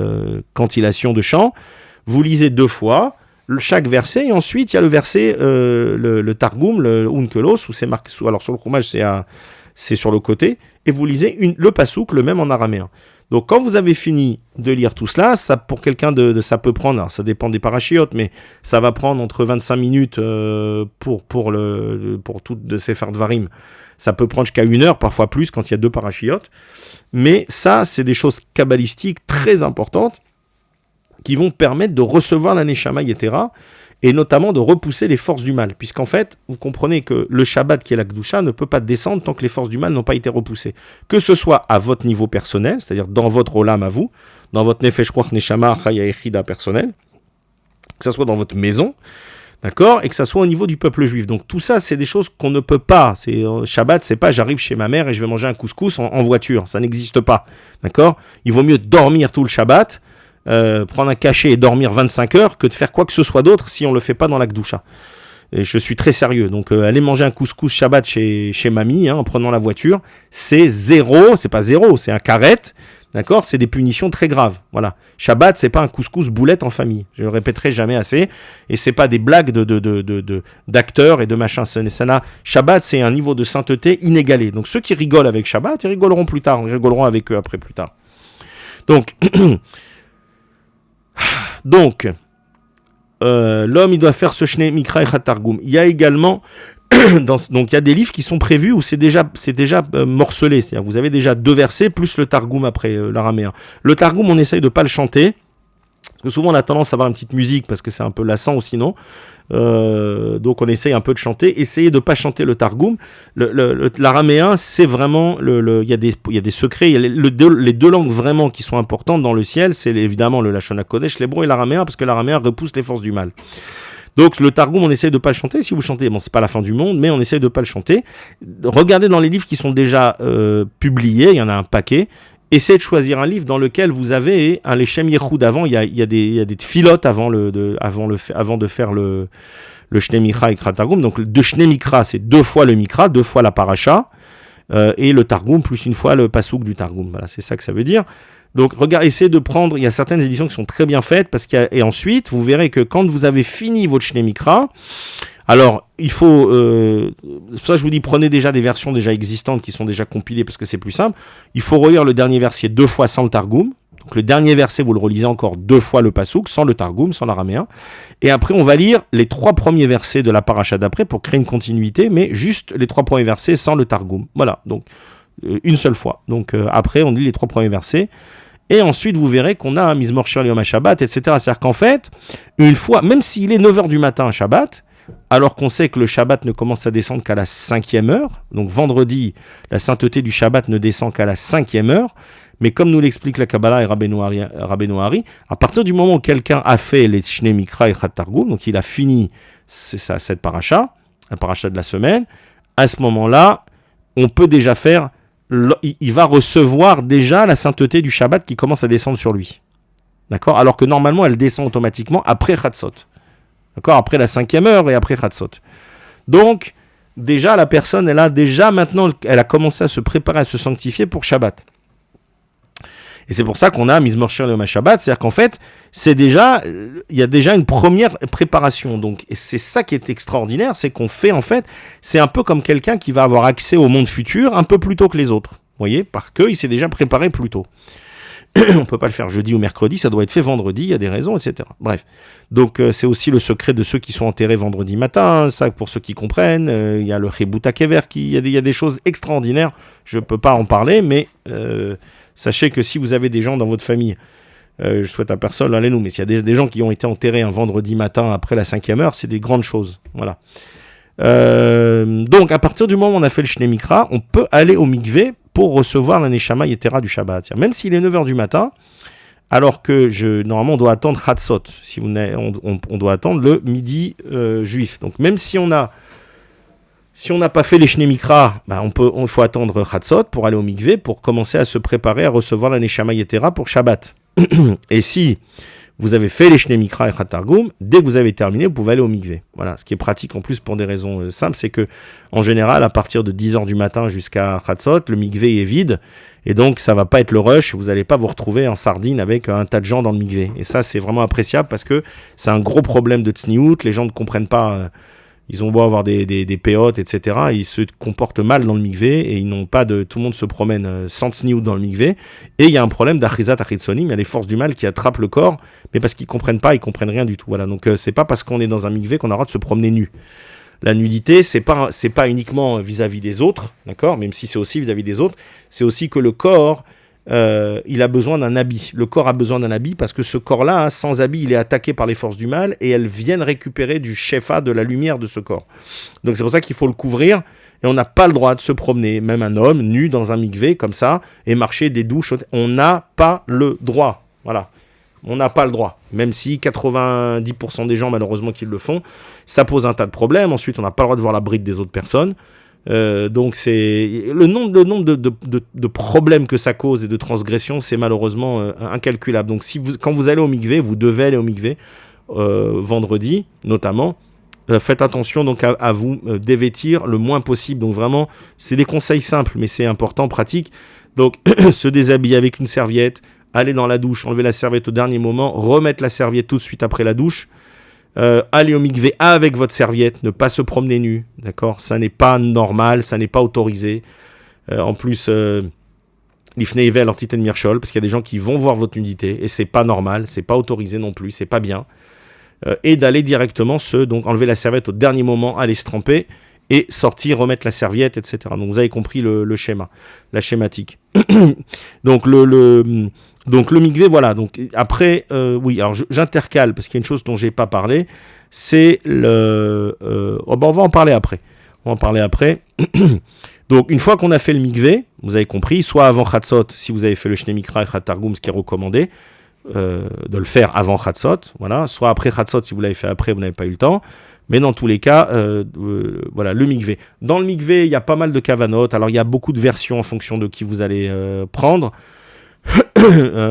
cantillations de chant. Vous lisez 2 fois chaque verset et ensuite il y a le verset, le Targum, le Unkelos, où c'est marqué, alors sur le chumash c'est sur le côté, et vous lisez le pasouk, le même en araméen. Donc quand vous avez fini de lire tout cela, ça, pour quelqu'un ça peut prendre, alors ça dépend des parachiotes, mais ça va prendre entre 25 minutes pour tout de Sefer Dvarim. Ça peut prendre jusqu'à 1 heure, parfois plus, quand il y a 2 parachiotes. Mais ça, c'est des choses kabbalistiques très importantes qui vont permettre de recevoir la Neshama Yetera, et notamment de repousser les forces du mal. Puisqu'en fait, vous comprenez que le Shabbat qui est la Kedusha ne peut pas descendre tant que les forces du mal n'ont pas été repoussées. Que ce soit à votre niveau personnel, c'est-à-dire dans votre Olam à vous, dans votre Nefesh Ruach Neshama Chaya Echida personnel, que ce soit dans votre maison, d'accord, et que ça soit au niveau du peuple juif. Donc tout ça, c'est des choses qu'on ne peut pas. Shabbat, c'est pas j'arrive chez ma mère et je vais manger un couscous en voiture. Ça n'existe pas, d'accord. Il vaut mieux dormir tout le Shabbat, prendre un cachet et dormir 25 heures que de faire quoi que ce soit d'autre si on ne le fait pas dans la Kedusha. Et je suis très sérieux. Donc aller manger un couscous Shabbat chez mamie, en prenant la voiture, c'est zéro, c'est pas zéro, c'est un carrette. D'accord, c'est des punitions très graves. Voilà. Shabbat, c'est pas un couscous boulette en famille. Je le répéterai jamais assez. Et c'est pas des blagues d'acteurs et de machin. Shabbat, c'est un niveau de sainteté inégalé. Donc ceux qui rigolent avec Shabbat, ils rigoleront plus tard. Ils rigoleront avec eux après plus tard. Donc, l'homme, il doit faire ce Shnei Mikra Echat Targum. Il y a également donc il y a des livres qui sont prévus où c'est déjà morcelé, c'est-à-dire vous avez déjà 2 versets plus le Targum après l'araméen. Le Targum, on essaye de pas le chanter, parce que souvent on a tendance à avoir une petite musique parce que c'est un peu lassant ou sinon. Donc on essaye un peu de chanter. Essayez de pas chanter le Targum. L'araméen, c'est vraiment il y a des secrets. Il y a les 2 langues vraiment qui sont importantes dans le ciel, c'est évidemment le Lashon HaKodesh, l'hébreu et l'araméen, parce que l'araméen repousse les forces du mal. Donc le Targum, on essaye de pas le chanter. Si vous chantez, bon, c'est pas la fin du monde, mais on essaye de pas le chanter. Regardez dans les livres qui sont déjà publiés, il y en a un paquet. Essayez de choisir un livre dans lequel vous avez un Leshem Yehoud avant. Il y a des tfilotes avant de faire le Shnei Mikra et Targum. Donc de Shnei Mikra, c'est 2 fois le Mikra, 2 fois la paracha, et le Targum plus 1 fois le pasouk du Targum. Voilà, c'est ça que ça veut dire. Donc, essayez de prendre, il y a certaines éditions qui sont très bien faites, et ensuite, vous verrez que quand vous avez fini votre Shnei Mikra, alors, il faut, ça je vous dis, prenez déjà des versions déjà existantes qui sont déjà compilées, parce que c'est plus simple. Il faut relire le dernier verset 2 fois sans le Targum, Donc le dernier verset, vous le relisez encore 2 fois le pasouk, sans le targoum, sans l'araméen. Et après, on va lire les 3 premiers versets de la paracha d'après pour créer une continuité, mais juste les 3 premiers versets sans le targoum. Voilà, donc une seule fois. Donc après, on lit les 3 premiers versets. Et ensuite, vous verrez qu'on a un Mizmor Shir Yom HaShabbat, etc. C'est-à-dire qu'en fait, une fois, même s'il est 9h du matin à Shabbat, alors qu'on sait que le Shabbat ne commence à descendre qu'à la 5e heure, donc vendredi, la sainteté du Shabbat ne descend qu'à la 5e heure, mais comme nous l'explique la Kabbalah et Rabbeinu Hari, à partir du moment où quelqu'un a fait les Shnei Mikra et Chat Targum, donc il a fini cette paracha, la paracha de la semaine, à ce moment-là, on peut déjà faire, il va recevoir déjà la sainteté du Shabbat qui commence à descendre sur lui. D'accord ? Alors que normalement, elle descend automatiquement après Chatzot. D'accord ? Après la 5e heure et après Chatzot. Donc, déjà, la personne, elle a commencé à se préparer, à se sanctifier pour Shabbat. Et c'est pour ça qu'on a Mizmor Shir Yom HaShabbat, c'est-à-dire qu'en fait, il y a déjà une première préparation. Donc, et c'est ça qui est extraordinaire, c'est qu'on fait, en fait, c'est un peu comme quelqu'un qui va avoir accès au monde futur un peu plus tôt que les autres. Vous voyez ? Parce qu'il s'est déjà préparé plus tôt. On ne peut pas le faire jeudi ou mercredi, ça doit être fait vendredi, il y a des raisons, etc. Bref. Donc, c'est aussi le secret de ceux qui sont enterrés vendredi matin, ça pour ceux qui comprennent. Il y a le Chibut HaKever, il y a des choses extraordinaires. Je ne peux pas en parler, mais sachez que si vous avez des gens dans votre famille, je souhaite à personne, allez-nous, mais s'il y a des gens qui ont été enterrés un vendredi matin après la 5e heure, c'est des grandes choses. Voilà. Donc, à partir du moment où on a fait le Shnei Mikra, on peut aller au mikvé pour recevoir la Neshama Yetera du Shabbat. Même s'il est 9h du matin, alors que normalement on doit attendre Chatzot, on doit attendre le midi juif. Donc même si on n'a pas fait les Shnei Mikra, il faut attendre Chatzot pour aller au mikvé, pour commencer à se préparer à recevoir la Neshama Yetera pour Shabbat. Et si vous avez fait les Shnei Mikra et Chat Targum, dès que vous avez terminé, vous pouvez aller au mikvé. Voilà, ce qui est pratique en plus pour des raisons simples, c'est que en général, à partir de 10h du matin jusqu'à Chatzot, le mikvé est vide, et donc ça va pas être le rush, vous n'allez pas vous retrouver en sardine avec un tas de gens dans le mikvé. Et ça, c'est vraiment appréciable parce que c'est un gros problème de tsniout, les gens ne comprennent pas, ils ont beau avoir des péotes, etc., ils se comportent mal dans le mikvé, et ils n'ont pas tout le monde se promène sans tsniout dans le mikvé, et il y a un problème d'achrizat achitsonim, il y a les forces du mal qui attrapent le corps, mais parce qu'ils comprennent rien du tout. Voilà, donc c'est pas parce qu'on est dans un mikvé qu'on a le droit de se promener nu. La nudité, c'est pas uniquement vis-à-vis des autres, d'accord, même si c'est aussi vis-à-vis des autres, c'est aussi que le corps, il a besoin d'un habit. Le corps a besoin d'un habit parce que ce corps-là, sans habit, il est attaqué par les forces du mal et elles viennent récupérer du shefa, de la lumière de ce corps. Donc c'est pour ça qu'il faut le couvrir et on n'a pas le droit de se promener, même un homme nu dans un mikvé comme ça et marcher des douches. On n'a pas le droit. Voilà. On n'a pas le droit, même si 90% des gens malheureusement qui le font, ça pose un tas de problèmes. Ensuite, on n'a pas le droit de voir la bride des autres personnes. Donc c'est le nombre de problèmes que ça cause et de transgressions, c'est malheureusement incalculable. Donc quand vous allez au mikvé, vous devez aller au mikvé vendredi notamment. Faites attention donc à vous dévêtir le moins possible. Donc vraiment, c'est des conseils simples, mais c'est important, pratique. Donc se déshabiller avec une serviette. Aller dans la douche, enlever la serviette au dernier moment, remettre la serviette tout de suite après la douche, aller au mikvé avec votre serviette, ne pas se promener nu, d'accord ? Ça n'est pas normal, ça n'est pas autorisé. En plus, l'ifnei ivel ortiten mirchol, parce qu'il y a des gens qui vont voir votre nudité, et c'est pas normal, c'est pas autorisé non plus, c'est pas bien. Et d'aller directement donc enlever la serviette au dernier moment, aller se tremper, et sortir, remettre la serviette, etc. Donc vous avez compris le schéma, la schématique. Donc le mikvé, voilà. Donc après, oui, alors j'intercale parce qu'il y a une chose dont j'ai pas parlé, c'est on va en parler après. Donc une fois qu'on a fait le mikvé, vous avez compris, soit avant Chatzot, si vous avez fait le Shnei Mikra et Chat Targum, ce qui est recommandé, de le faire avant Chatzot, voilà. Soit après Chatzot, si vous l'avez fait après, vous n'avez pas eu le temps. Mais dans tous les cas, voilà, le mikvé. Dans le mikvé, il y a pas mal de kavanot. Alors, il y a beaucoup de versions en fonction de qui vous allez prendre.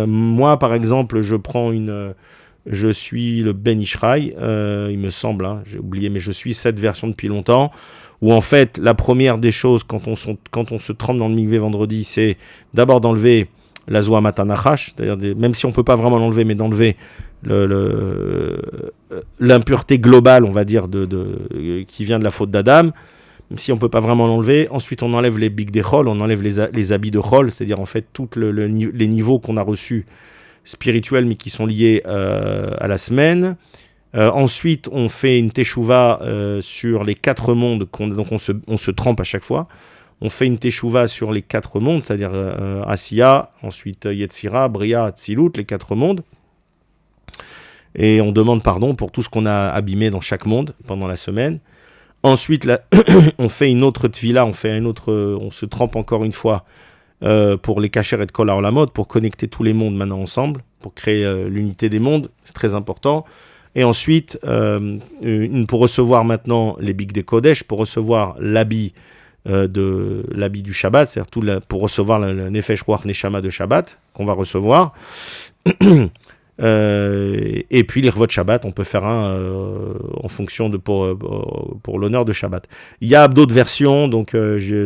Moi, par exemple, je suis le Ben Ishraï, il me semble, hein, j'ai oublié, mais je suis cette version depuis longtemps, où en fait, la première des choses, quand on se trempe dans le mikvé vendredi, c'est d'abord d'enlever la zoa matanachash, c'est-à-dire même si on ne peut pas vraiment l'enlever, mais d'enlever l'impureté globale, on va dire, qui vient de la faute d'Adam, même si on ne peut pas vraiment l'enlever. Ensuite, on enlève les big de chol, on enlève les habits de chol, c'est-à-dire en fait tous les niveaux qu'on a reçus spirituels, mais qui sont liés à la semaine. Ensuite, on fait une teshuva sur les 4 mondes, donc on se trempe à chaque fois. On fait une teshuva sur les 4 mondes, c'est-à-dire Asiya, ensuite Yetzira, Bria, Atzilut, les 4 mondes. Et on demande pardon pour tout ce qu'on a abîmé dans chaque monde pendant la semaine. Ensuite, là, on fait une autre tvila, on se trempe encore une fois pour les Kasher et Kol HaOlamot, pour connecter tous les mondes maintenant ensemble, pour créer l'unité des mondes, c'est très important. Et ensuite, pour recevoir maintenant les Big de Kodesh, pour recevoir l'habit du Shabbat, c'est-à-dire pour recevoir le Nefesh Ruach Neshama de Shabbat qu'on va recevoir. Et puis l'Irvot Shabbat, on peut faire un en fonction pour l'honneur de Shabbat. Il y a d'autres versions, donc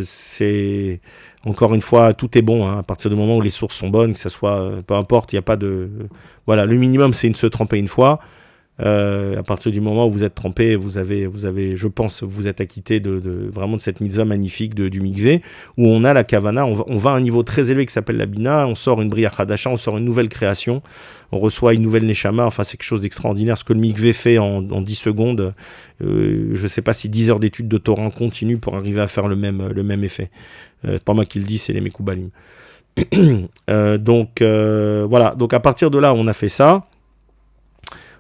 c'est encore une fois, tout est bon, hein, à partir du moment où les sources sont bonnes, que ça soit, peu importe, il n'y a pas de... Voilà, le minimum c'est se tremper une fois. À partir du moment où vous êtes trempé, vous avez, je pense, vous êtes acquitté vraiment de cette mitzvah magnifique du mikvé, où on a la kavana, on va à un niveau très élevé qui s'appelle la bina, on sort une bria chadasha, on sort une nouvelle création, on reçoit une nouvelle neshama, enfin c'est quelque chose d'extraordinaire, ce que le mikvé fait en 10 secondes, je ne sais pas si 10 heures d'études de Torah continuent pour arriver à faire le même effet. Pas moi qui le dis, c'est les Mekoubalim. Donc voilà, donc à partir de là, on a fait ça.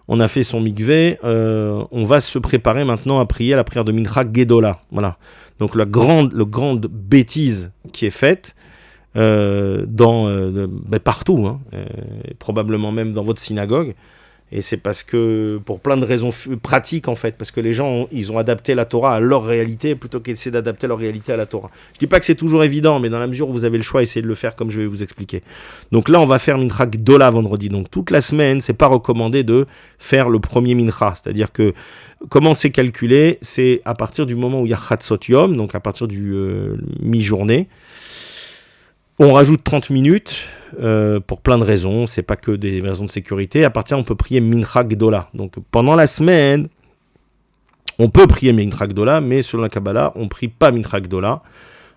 On a fait son mikvé, on va se préparer maintenant à prier la prière de Mincha Gedola. Voilà. Donc la grande bêtise qui est faite partout, hein, probablement même dans votre synagogue. Et c'est parce que, pour plein de raisons pratiques en fait, parce que les gens, ils ont adapté la Torah à leur réalité plutôt qu'essayer d'adapter leur réalité à la Torah. Je dis pas que c'est toujours évident, mais dans la mesure où vous avez le choix, essayez de le faire comme je vais vous expliquer. Donc là, on va faire Mincha Gdola vendredi. Donc toute la semaine, c'est pas recommandé de faire le premier Mincha. C'est-à-dire que, comment c'est calculé? C'est à partir du moment où il y a Chatzot Yom, donc à partir du mi-journée. On rajoute 30 minutes pour plein de raisons, c'est pas que des raisons de sécurité. À partir on peut prier Mincha Gdola. Donc pendant la semaine, on peut prier Mincha Gdola, mais selon la Kabbalah, on prie pas Mincha Gdola.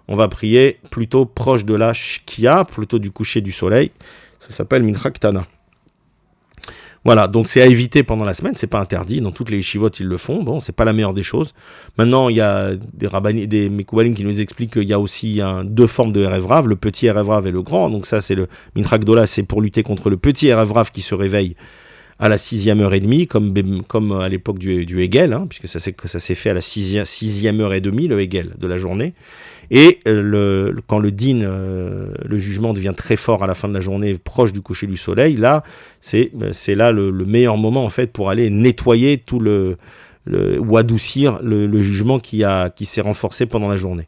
On va prier plutôt proche de la Shkia, plutôt du coucher du soleil. Ça s'appelle Mincha Ktana. Voilà, donc c'est à éviter pendant la semaine, c'est pas interdit, dans toutes les yeshivot ils le font, bon, c'est pas la meilleure des choses. Maintenant, il y a des Mekoubalim qui nous expliquent qu'il y a aussi 2 formes de Erev Rav, le petit Erev Rav et le grand, donc ça c'est le Mincha Gdola, c'est pour lutter contre le petit Erev Rav qui se réveille à la 6e heure et demie, comme à l'époque du Hegel, hein, puisque ça s'est fait à la 6e heure et demie, le Hegel de la journée. Et quand le din, le jugement devient très fort à la fin de la journée, proche du coucher du soleil, là, c'est là le meilleur moment en fait pour aller nettoyer tout ou adoucir le jugement qui s'est renforcé pendant la journée.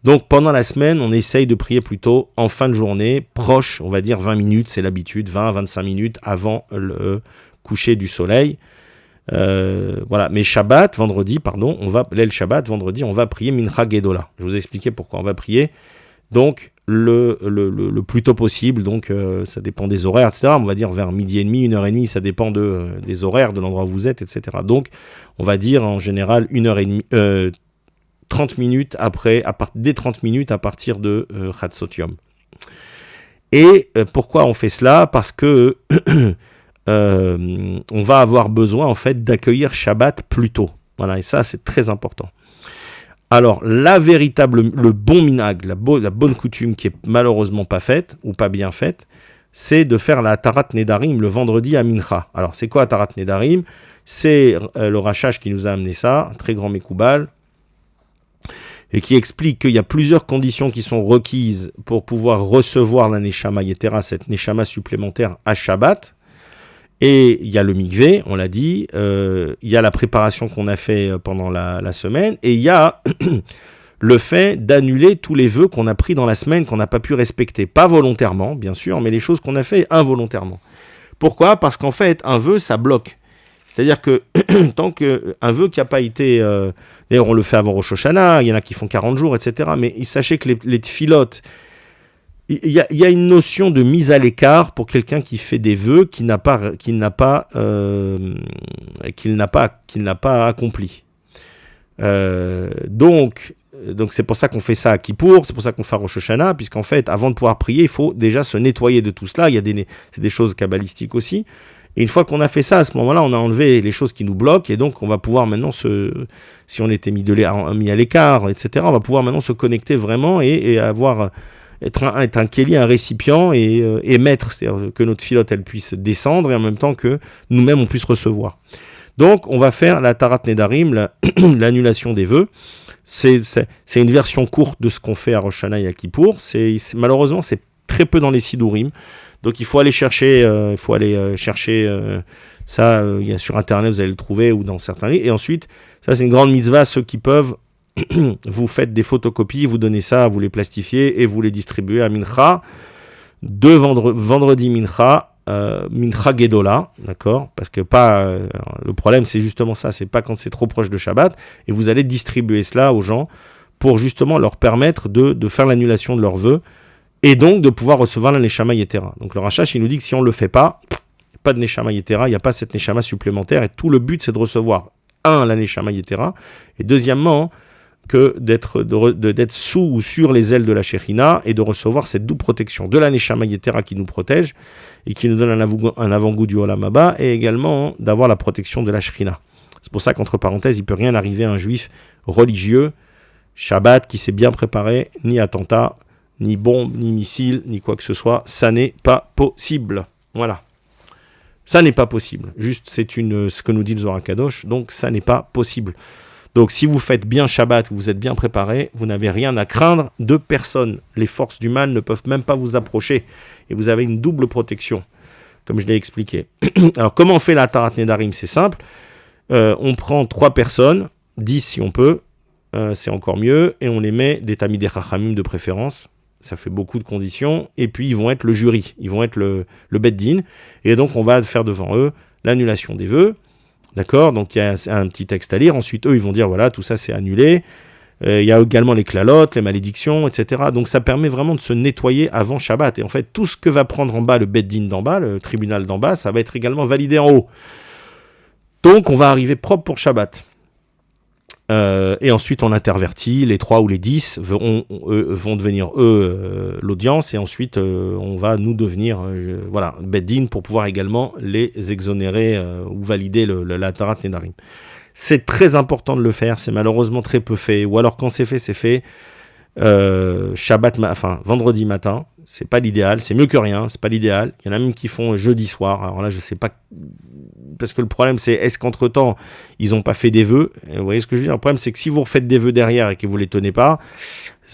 Donc pendant la semaine, on essaye de prier plutôt en fin de journée, proche, on va dire 20 minutes, c'est l'habitude, 20-25 minutes avant le coucher du soleil. Voilà, mais vendredi, on va prier Mincha Gedola. Je vous ai expliqué pourquoi on va prier. Donc le plus tôt possible, donc ça dépend des horaires, etc. On va dire vers 12h30, 1h30, ça dépend des horaires, de l'endroit où vous êtes, etc. Donc on va dire en général 1h30, 30 minutes après, dès 30 minutes à partir de Chatzot Yom. Et pourquoi on fait cela? Parce que on va avoir besoin en fait d'accueillir Shabbat plus tôt. Voilà, et ça c'est très important. Alors le bon minhag, la bonne coutume qui est malheureusement pas faite ou pas bien faite, c'est de faire la Tarat Nedarim le vendredi à Mincha. Alors c'est quoi Tarat Nedarim? C'est le Rachach qui nous a amené ça, un très grand Mekoubal, et qui explique qu'il y a plusieurs conditions qui sont requises pour pouvoir recevoir la Neshama Yetera, cette Neshama supplémentaire à Shabbat. Et il y a le mikvé, on l'a dit, il y a la préparation qu'on a fait pendant la semaine, et il y a le fait d'annuler tous les vœux qu'on a pris dans la semaine, qu'on n'a pas pu respecter. Pas volontairement, bien sûr, mais les choses qu'on a fait involontairement. Pourquoi? Parce qu'en fait, un vœu, ça bloque. C'est-à-dire que tant qu'un vœu qui n'a pas été... d'ailleurs, on le fait avant Rosh Hashanah, il y en a qui font 40 jours, etc. Mais sachez que les tfilotes, il y a une notion de mise à l'écart pour quelqu'un qui fait des vœux qu'il n'a pas accompli. Donc, Donc c'est pour ça qu'on fait ça à Kippour, c'est pour ça qu'on fait à Rosh Hashanah, puisqu'en fait, avant de pouvoir prier, il faut déjà se nettoyer de tout cela. C'est des choses kabbalistiques aussi. Et une fois qu'on a fait ça, à ce moment-là, on a enlevé les choses qui nous bloquent, et donc on va pouvoir maintenant si on était mis à l'écart, etc., on va pouvoir maintenant se connecter vraiment et être un kéli, un récipient, et mettre, c'est-à-dire que notre filote, elle puisse descendre, et en même temps que nous-mêmes, on puisse recevoir. Donc, on va faire la Tarat Nedarim, l'annulation des vœux. C'est une version courte de ce qu'on fait à Rosh Hashanah et à Kippour. Malheureusement, c'est très peu dans les Sidurim. Donc, il faut aller chercher, ça. Il y a sur Internet, vous allez le trouver, ou dans certains livres. Et ensuite, ça, c'est une grande mitzvah. Ceux qui peuvent, vous faites des photocopies, vous donnez ça, vous les plastifiez et vous les distribuez à Mincha. Vendredi Mincha. Mincha Gedola, d'accord, parce que le problème c'est justement ça, c'est pas quand c'est trop proche de Shabbat, et vous allez distribuer cela aux gens pour justement leur permettre de faire l'annulation de leurs vœux et donc de pouvoir recevoir la Neshama Yetera. Donc le Rashash il nous dit que si on ne le fait pas de Neshama Yetera, il n'y a pas cette Neshama supplémentaire, et tout le but c'est de recevoir la Neshama Yetera, et deuxièmement que d'être sous ou sur les ailes de la Shekhinah et de recevoir cette double protection de la Neshama Yetera qui nous protège et qui nous donne un avant-goût du Olam Haba, et également d'avoir la protection de la Shekhinah. C'est pour ça qu'entre parenthèses, il ne peut rien arriver à un juif religieux, Shabbat, qui s'est bien préparé, ni attentat, ni bombe, ni missile, ni quoi que ce soit. Ça n'est pas possible. Voilà. Ça n'est pas possible. Juste, c'est ce que nous dit le Zohar Kadosh, donc ça n'est pas possible. Donc si vous faites bien Shabbat, vous êtes bien préparé, vous n'avez rien à craindre de personne. Les forces du mal ne peuvent même pas vous approcher. Et vous avez une double protection, comme je l'ai expliqué. Alors comment on fait la Tarat Nedarim? C'est simple. On prend 3 personnes, 10 si on peut, c'est encore mieux, et on les met des Tamidei Chachamim de préférence. Ça fait beaucoup de conditions. Et puis ils vont être le jury, ils vont être le Bet Din. Et donc on va faire devant eux l'annulation des vœux. D'accord, donc il y a un petit texte à lire. Ensuite, eux, ils vont dire, voilà, tout ça, c'est annulé. Il y a également les clalotes, les malédictions, etc. Donc, ça permet vraiment de se nettoyer avant Shabbat. Et en fait, tout ce que va prendre en bas le Bet Din d'en bas, le tribunal d'en bas, ça va être également validé en haut. Donc, on va arriver propre pour Shabbat. Et ensuite, on intervertit. Les 3 ou les 10 vont devenir, l'audience. Et ensuite, on va nous devenir Bet Din pour pouvoir également les exonérer ou valider la Tarat Nedarim. C'est très important de le faire. C'est malheureusement très peu fait. Ou alors, quand c'est fait vendredi matin. C'est pas l'idéal. C'est mieux que rien. C'est pas l'idéal. Il y en a même qui font jeudi soir. Alors là, je sais pas. Parce que le problème, c'est est-ce qu'entre-temps, ils n'ont pas fait des vœux? Vous voyez ce que je veux dire? Le problème, c'est que si vous refaites des vœux derrière et que vous ne les tenez pas,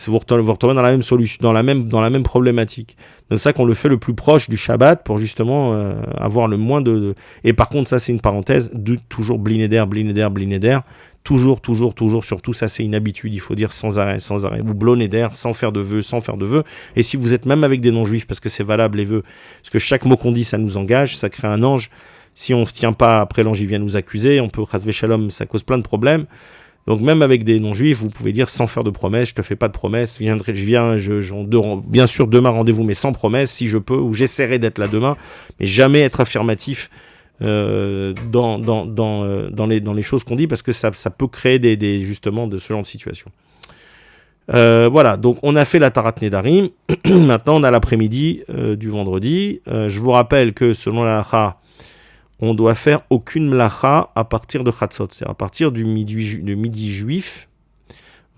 vous retournez dans la même solution, dans la même problématique. Donc c'est ça qu'on le fait le plus proche du Shabbat pour justement avoir le moins de... Et par contre, ça c'est une parenthèse, toujours blinéder. Toujours, surtout ça c'est une habitude, il faut dire sans arrêt. Vous blonéder sans faire de vœux. Et si vous êtes même avec des non-juifs, parce que c'est valable les vœux, parce que chaque mot qu'on dit, ça nous engage, ça crée un ange. Si on ne se tient pas, après l'ange il vient nous accuser, on peut chasvé shalom, ça cause plein de problèmes. Donc même avec des non-juifs, vous pouvez dire sans faire de promesses, je te fais pas de promesses, bien sûr demain rendez-vous, mais sans promesse, si je peux, ou j'essaierai d'être là demain, mais jamais être affirmatif dans les choses qu'on dit, parce que ça peut créer justement de ce genre de situation. Voilà, donc on a fait la Tarat Nedarim, maintenant on a l'après-midi du vendredi. Je vous rappelle que selon la halakha, on doit faire aucune mlacha à partir de Chatzot, c'est-à-dire à partir du midi juif.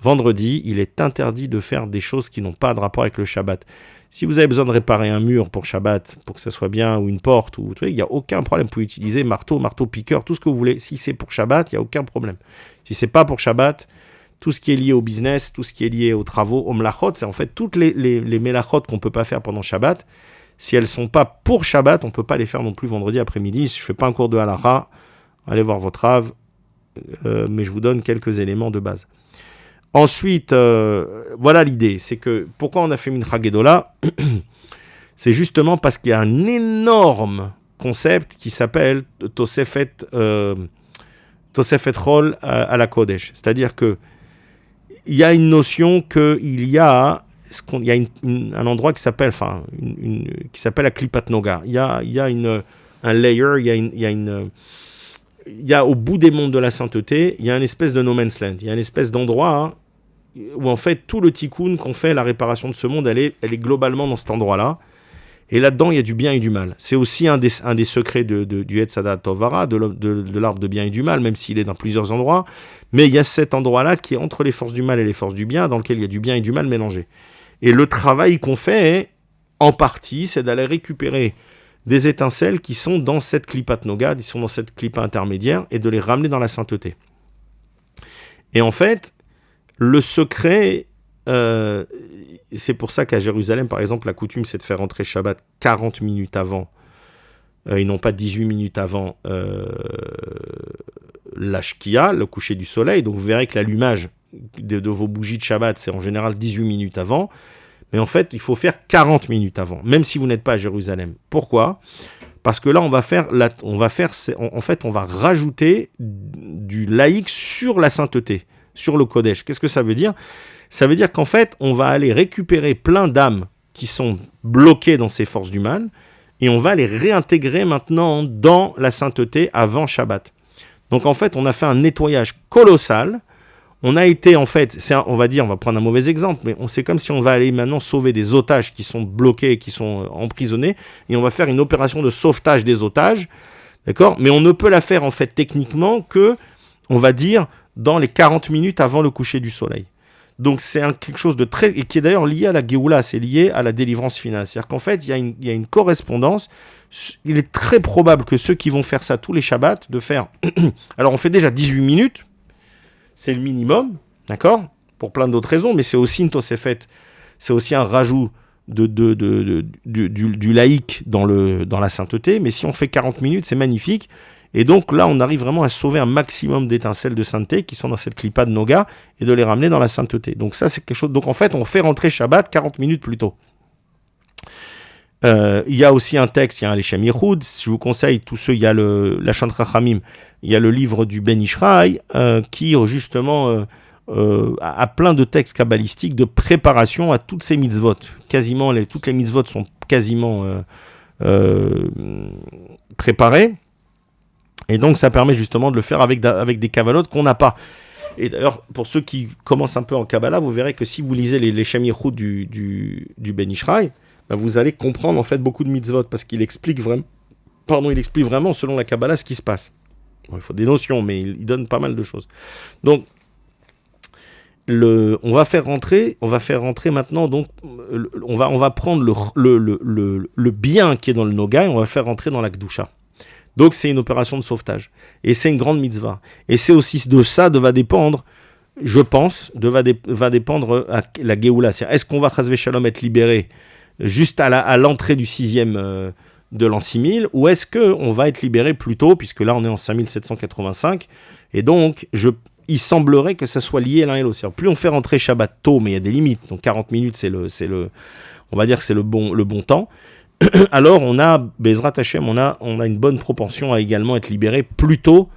Vendredi, il est interdit de faire des choses qui n'ont pas de rapport avec le Shabbat. Si vous avez besoin de réparer un mur pour Shabbat, pour que ça soit bien, ou une porte, il n'y a aucun problème. Vous pouvez utiliser marteau piqueur, tout ce que vous voulez. Si c'est pour Shabbat, il n'y a aucun problème. Si c'est pas pour Shabbat, tout ce qui est lié au business, tout ce qui est lié aux travaux, au mlachot, c'est en fait toutes les melachot qu'on ne peut pas faire pendant Shabbat. Si elles ne sont pas pour Shabbat, on ne peut pas les faire non plus vendredi après-midi. Si je ne fais pas un cours de halakha, allez voir votre Rav, mais je vous donne quelques éléments de base. Ensuite, voilà l'idée, c'est que pourquoi on a fait Mincha Gedola, c'est justement parce qu'il y a un énorme concept qui s'appelle Tosefet Chol à la Kodesh. C'est-à-dire que il y a une notion qu'il y a un endroit qui s'appelle, la Klipat Noga. Il y a un layer, il y a au bout des mondes de la sainteté, il y a une espèce de no man's land. Il y a une espèce d'endroit où en fait tout le tikkun qu'on fait, la réparation de ce monde, elle est globalement dans cet endroit-là. Et là-dedans, il y a du bien et du mal. C'est aussi un des secrets du Etz Hadat Tovara, de l'arbre de bien et du mal, même s'il est dans plusieurs endroits. Mais il y a cet endroit-là qui est entre les forces du mal et les forces du bien, dans lequel il y a du bien et du mal mélangés. Et le travail qu'on fait, en partie, c'est d'aller récupérer des étincelles qui sont dans cette Klipat Nogad, ils sont dans cette Klipa intermédiaire, et de les ramener dans la sainteté. Et en fait, le secret... c'est pour ça qu'à Jérusalem, par exemple, la coutume, c'est de faire rentrer Shabbat 40 minutes avant, et non pas 18 minutes avant la Shkia, le coucher du soleil. Donc vous verrez que l'allumage de vos bougies de Shabbat, c'est en général 18 minutes avant. Mais en fait, il faut faire 40 minutes avant, même si vous n'êtes pas à Jérusalem. Pourquoi ? Parce que là, on va rajouter du laïque sur la sainteté, sur le Kodesh. Qu'est-ce que ça veut dire ? Ça veut dire qu'en fait, on va aller récupérer plein d'âmes qui sont bloquées dans ces forces du mal, et on va les réintégrer maintenant dans la sainteté avant Shabbat. Donc en fait, on a fait un nettoyage colossal. On a été en fait, on va prendre un mauvais exemple, mais c'est comme si on va aller maintenant sauver des otages qui sont bloqués, qui sont emprisonnés, et on va faire une opération de sauvetage des otages, d'accord ? Mais on ne peut la faire en fait techniquement que, on va dire, dans les 40 minutes avant le coucher du soleil. Donc c'est quelque chose de très... et qui est d'ailleurs lié à la Géoula, c'est lié à la délivrance finale. C'est-à-dire qu'en fait, il y a une correspondance. Il est très probable que ceux qui vont faire ça tous les Shabbats, de faire... Alors on fait déjà 18 minutes, c'est le minimum, d'accord ? Pour plein d'autres raisons, mais c'est aussi une Tosefet, c'est aussi un rajout du laïque dans la sainteté. Mais si on fait 40 minutes, c'est magnifique. Et donc là, on arrive vraiment à sauver un maximum d'étincelles de sainteté qui sont dans cette clipa de Noga et de les ramener dans la sainteté. Donc ça, c'est quelque chose... Donc en fait, on fait rentrer Shabbat 40 minutes plus tôt. Il y a aussi un texte, il y a un Leshem Yehoud. Je vous conseille, tous ceux, il y a la Shon Chachamim, il y a le livre du Ben Ishraï qui justement a plein de textes kabbalistiques de préparation à toutes ces mitzvot. Quasiment, toutes les mitzvot sont quasiment préparées. Et donc, ça permet justement de le faire avec des Kabbalot qu'on n'a pas. Et d'ailleurs, pour ceux qui commencent un peu en Kabbalah, vous verrez que si vous lisez les Leshem Yehoud du Ben Ishraï, ben vous allez comprendre en fait beaucoup de mitzvot, parce qu'il explique vraiment selon la Kabbalah ce qui se passe. Bon, il faut des notions, mais il donne pas mal de choses. Donc, on va faire rentrer maintenant, donc, on va prendre le bien qui est dans le Noga et on va le faire rentrer dans la Kedusha. Donc c'est une opération de sauvetage. Et c'est une grande mitzvah. Et c'est aussi de ça va dépendre, je pense, va dépendre la Géoula. C'est-à-dire, est-ce qu'on va, chas v'shalom, être libéré juste à l'entrée du 6e de l'an 6000, ou est-ce qu'on va être libéré plus tôt, puisque là on est en 5785, et donc il semblerait que ça soit lié l'un et l'autre. C'est-à-dire, plus on fait rentrer Shabbat tôt, mais il y a des limites, donc 40 minutes on va dire que c'est le bon temps, alors on a, Bezrat Hashem, on a une bonne propension à également être libéré plus tôt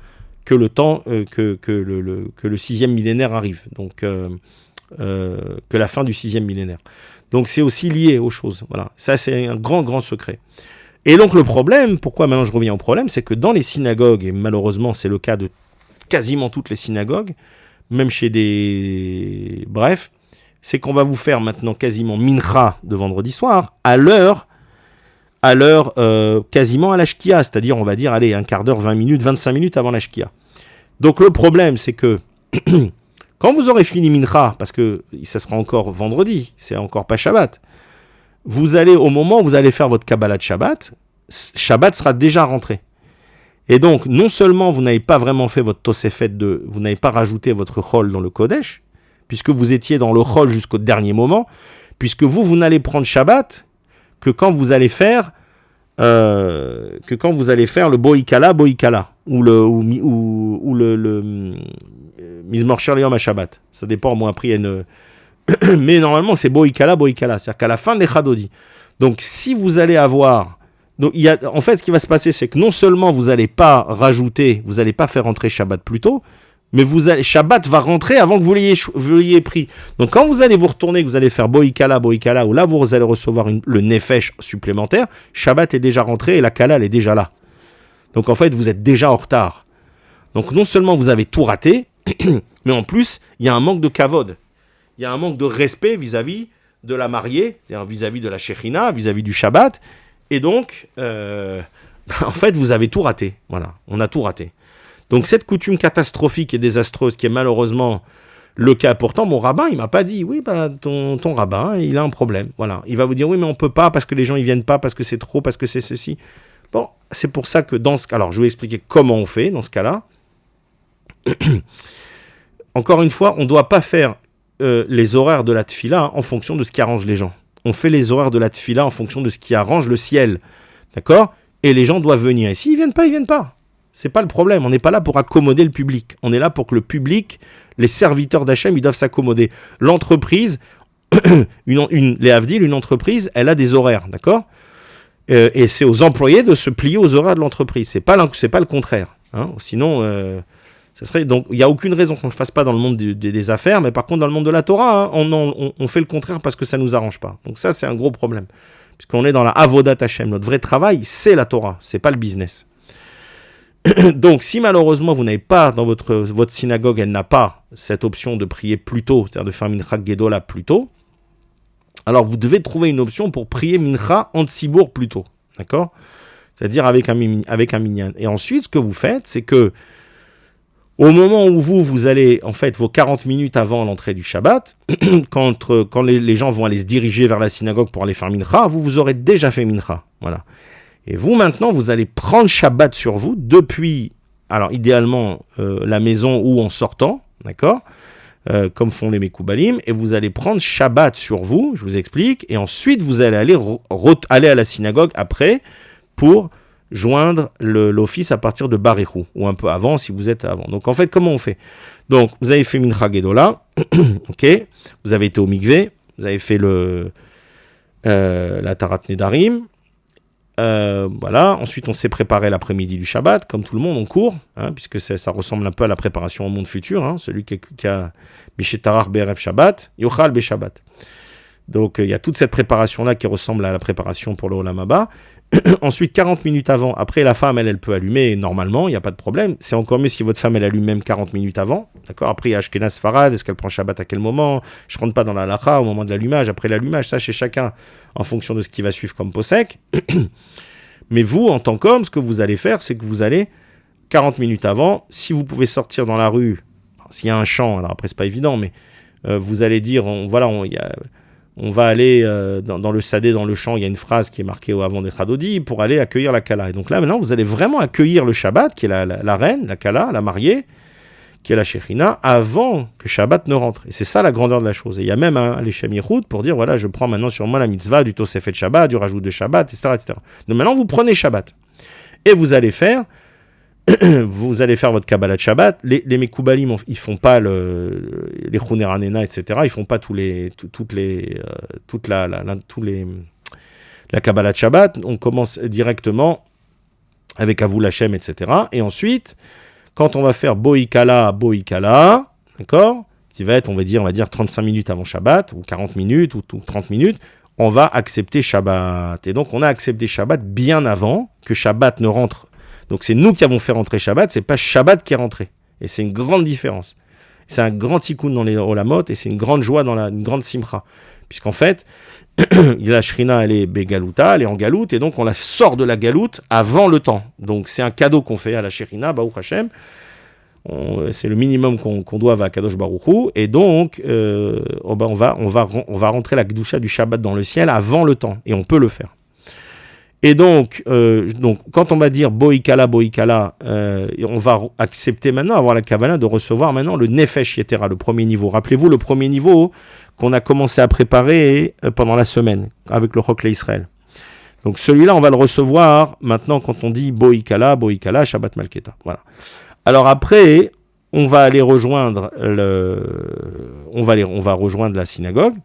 que le temps que le 6e millénaire arrive, donc que la fin du 6e millénaire. Donc c'est aussi lié aux choses. Voilà, ça c'est un grand secret. Et donc le problème, pourquoi maintenant je reviens au problème, c'est que dans les synagogues, et malheureusement c'est le cas de quasiment toutes les synagogues, même chez des... Bref, c'est qu'on va vous faire maintenant quasiment mincha de vendredi soir à l'heure quasiment à la shkia, c'est-à-dire on va dire, allez, un quart d'heure, 20 minutes, 25 minutes avant la shkia. Donc le problème, c'est que quand vous aurez fini mincha, parce que ça sera encore vendredi, c'est encore pas Shabbat, au moment où vous allez faire votre Kabbalah de Shabbat sera déjà rentré. Et donc, non seulement vous n'avez pas vraiment fait votre Tosefet vous n'avez pas rajouté votre Chol dans le Kodesh, puisque vous étiez dans le Chol jusqu'au dernier moment, puisque vous n'allez prendre Shabbat que quand vous allez faire le Boikala, ou le Mizmor Shir Yom HaShabbat. Ça dépend, moi après il y a une... Mais normalement c'est Boikala, c'est-à-dire qu'à la fin de l'Echadodi. Donc si vous allez avoir... Donc, en fait ce qui va se passer, c'est que non seulement vous n'allez pas faire rentrer Shabbat plus tôt, mais Shabbat va rentrer avant que vous l'ayez pris. Donc quand vous allez vous retourner, que vous allez faire Boikala, où là vous allez recevoir le Nefesh supplémentaire, Shabbat est déjà rentré et la Kala elle est déjà là. Donc en fait vous êtes déjà en retard. Donc non seulement vous avez tout raté, mais en plus il y a un manque de kavod. il y a un manque de respect vis-à-vis de la mariée, c'est-à-dire vis-à-vis de la Shekhinah, vis-à-vis du Shabbat. Et donc, en fait, vous avez tout raté. Voilà, on a tout raté. Donc cette coutume catastrophique et désastreuse qui est malheureusement le cas, pourtant mon rabbin il m'a pas dit oui ton rabbin il a un problème, voilà, il va vous dire oui mais on peut pas parce que les gens ils viennent pas, parce que c'est trop, parce que c'est ceci. Bon, c'est pour ça que dans ce cas, alors je vais expliquer comment on fait dans ce cas-là. Encore une fois, on ne doit pas faire les horaires de la tfila en fonction de ce qui arrange les gens. On fait les horaires de la tfila en fonction de ce qui arrange le ciel, d'accord? Et les gens doivent venir. Et s'ils viennent pas, ils viennent pas. C'est pas le problème. On n'est pas là pour accommoder le public. On est là pour que le public, les serviteurs d'Hachem, ils doivent s'accommoder. L'entreprise, les Havdil, une entreprise, elle a des horaires, d'accord? Et c'est aux employés de se plier aux horaires de l'entreprise. C'est pas le contraire. Hein. Sinon, ça serait donc il y a aucune raison qu'on ne le fasse pas dans le monde des affaires, mais par contre dans le monde de la Torah, hein, on fait le contraire parce que ça nous arrange pas. Donc ça, c'est un gros problème, puisqu'on est dans la avodat Hashem. Notre vrai travail, c'est la Torah, c'est pas le business. Donc, si malheureusement vous n'avez pas dans votre synagogue, elle n'a pas cette option de prier plus tôt, c'est-à-dire de faire Mincha Gedola plus tôt, alors vous devez trouver une option pour prier Mincha en Tzibour plus tôt, d'accord? C'est-à-dire avec un minyan. Et ensuite, ce que vous faites, c'est que au moment où vous allez, en fait, vos 40 minutes avant l'entrée du Shabbat, quand les gens vont aller se diriger vers la synagogue pour aller faire Mincha, vous aurez déjà fait Mincha, voilà. Et vous, maintenant, vous allez prendre Shabbat sur vous depuis, alors idéalement, la maison ou en sortant, d'accord, comme font les Mekoubalim, et vous allez prendre Shabbat sur vous, je vous explique, et ensuite vous allez aller à la synagogue après pour joindre l'office à partir de Barichou, ou un peu avant si vous êtes avant. Donc en fait, comment on fait? Donc vous avez fait Mincha Gedola, ok, vous avez été au Mikvé, vous avez fait la Tarat Nedarim, voilà. Ensuite, on s'est préparé l'après-midi du Shabbat, comme tout le monde, on court, hein, puisque ça ressemble un peu à la préparation au monde futur. Hein, celui qui a Mishétarar BRF Shabbat, Yochal Be Shabbat. Donc, il y a toute cette préparation-là qui ressemble à la préparation pour le Olam Haba. Ensuite, 40 minutes avant, après, la femme, elle peut allumer normalement, il n'y a pas de problème. C'est encore mieux si votre femme, elle allume même 40 minutes avant. D'accord. Après, il y a Ashkenaz Farad, est-ce qu'elle prend Shabbat à quel moment? Je ne rentre pas dans la halakha au moment de l'allumage, après l'allumage, ça, chez chacun, en fonction de ce qui va suivre comme posek. Mais vous, en tant qu'homme, ce que vous allez faire, c'est que vous allez 40 minutes avant, si vous pouvez sortir dans la rue, s'il y a un champ, alors après, c'est pas évident, mais vous allez dire, on va aller dans le sadé, dans le champ, il y a une phrase qui est marquée avant d'être adodi, pour aller accueillir la Kala. Et donc là, maintenant, vous allez vraiment accueillir le Shabbat, qui est la reine, la Kala, la mariée, qui est la Shekhinah, avant que Shabbat ne rentre. Et c'est ça la grandeur de la chose. Et il y a même les Shem Yichud pour dire, voilà, je prends maintenant sur moi la mitzvah du Tosefet Shabbat, du rajout de Shabbat, etc., etc. Donc maintenant, vous prenez Shabbat. Et vous allez faire votre Kabbalah de Shabbat. Les Mekoubalim, ils font pas les Chuner Hanena, etc. Ils font pas la Kabbalah de Shabbat. On commence directement avec Avou Hashem, etc. Et ensuite, quand on va faire Boikala, d'accord, qui va être, on va dire 35 minutes avant Shabbat, ou 40 minutes, ou 30 minutes, on va accepter Shabbat. Et donc, on a accepté Shabbat bien avant que Shabbat ne rentre. Donc, c'est nous qui avons fait rentrer Shabbat, c'est pas Shabbat qui est rentré. Et c'est une grande différence. C'est un grand tikkun dans les Olamot, et c'est une grande joie une grande simcha. Puisqu'en fait, la Shrina, elle est Begaluta, elle est en galoute, et donc on la sort de la galoute avant le temps. Donc c'est un cadeau qu'on fait à la Shrina, Baruch Hashem. C'est le minimum qu'on doit à Kadosh Baruch Hu, et donc on va rentrer la Kedusha du Shabbat dans le ciel avant le temps, et on peut le faire. Et donc quand on va dire Boikala, on va accepter maintenant, avoir la Kavanah de recevoir maintenant le Nefesh Yetera, le premier niveau. Rappelez-vous, le premier niveau qu'on a commencé à préparer pendant la semaine, avec le Chok Israël. Donc celui-là, on va le recevoir maintenant quand on dit Boikala, Shabbat Malketa. Voilà. Alors après, on va aller rejoindre on va rejoindre la synagogue.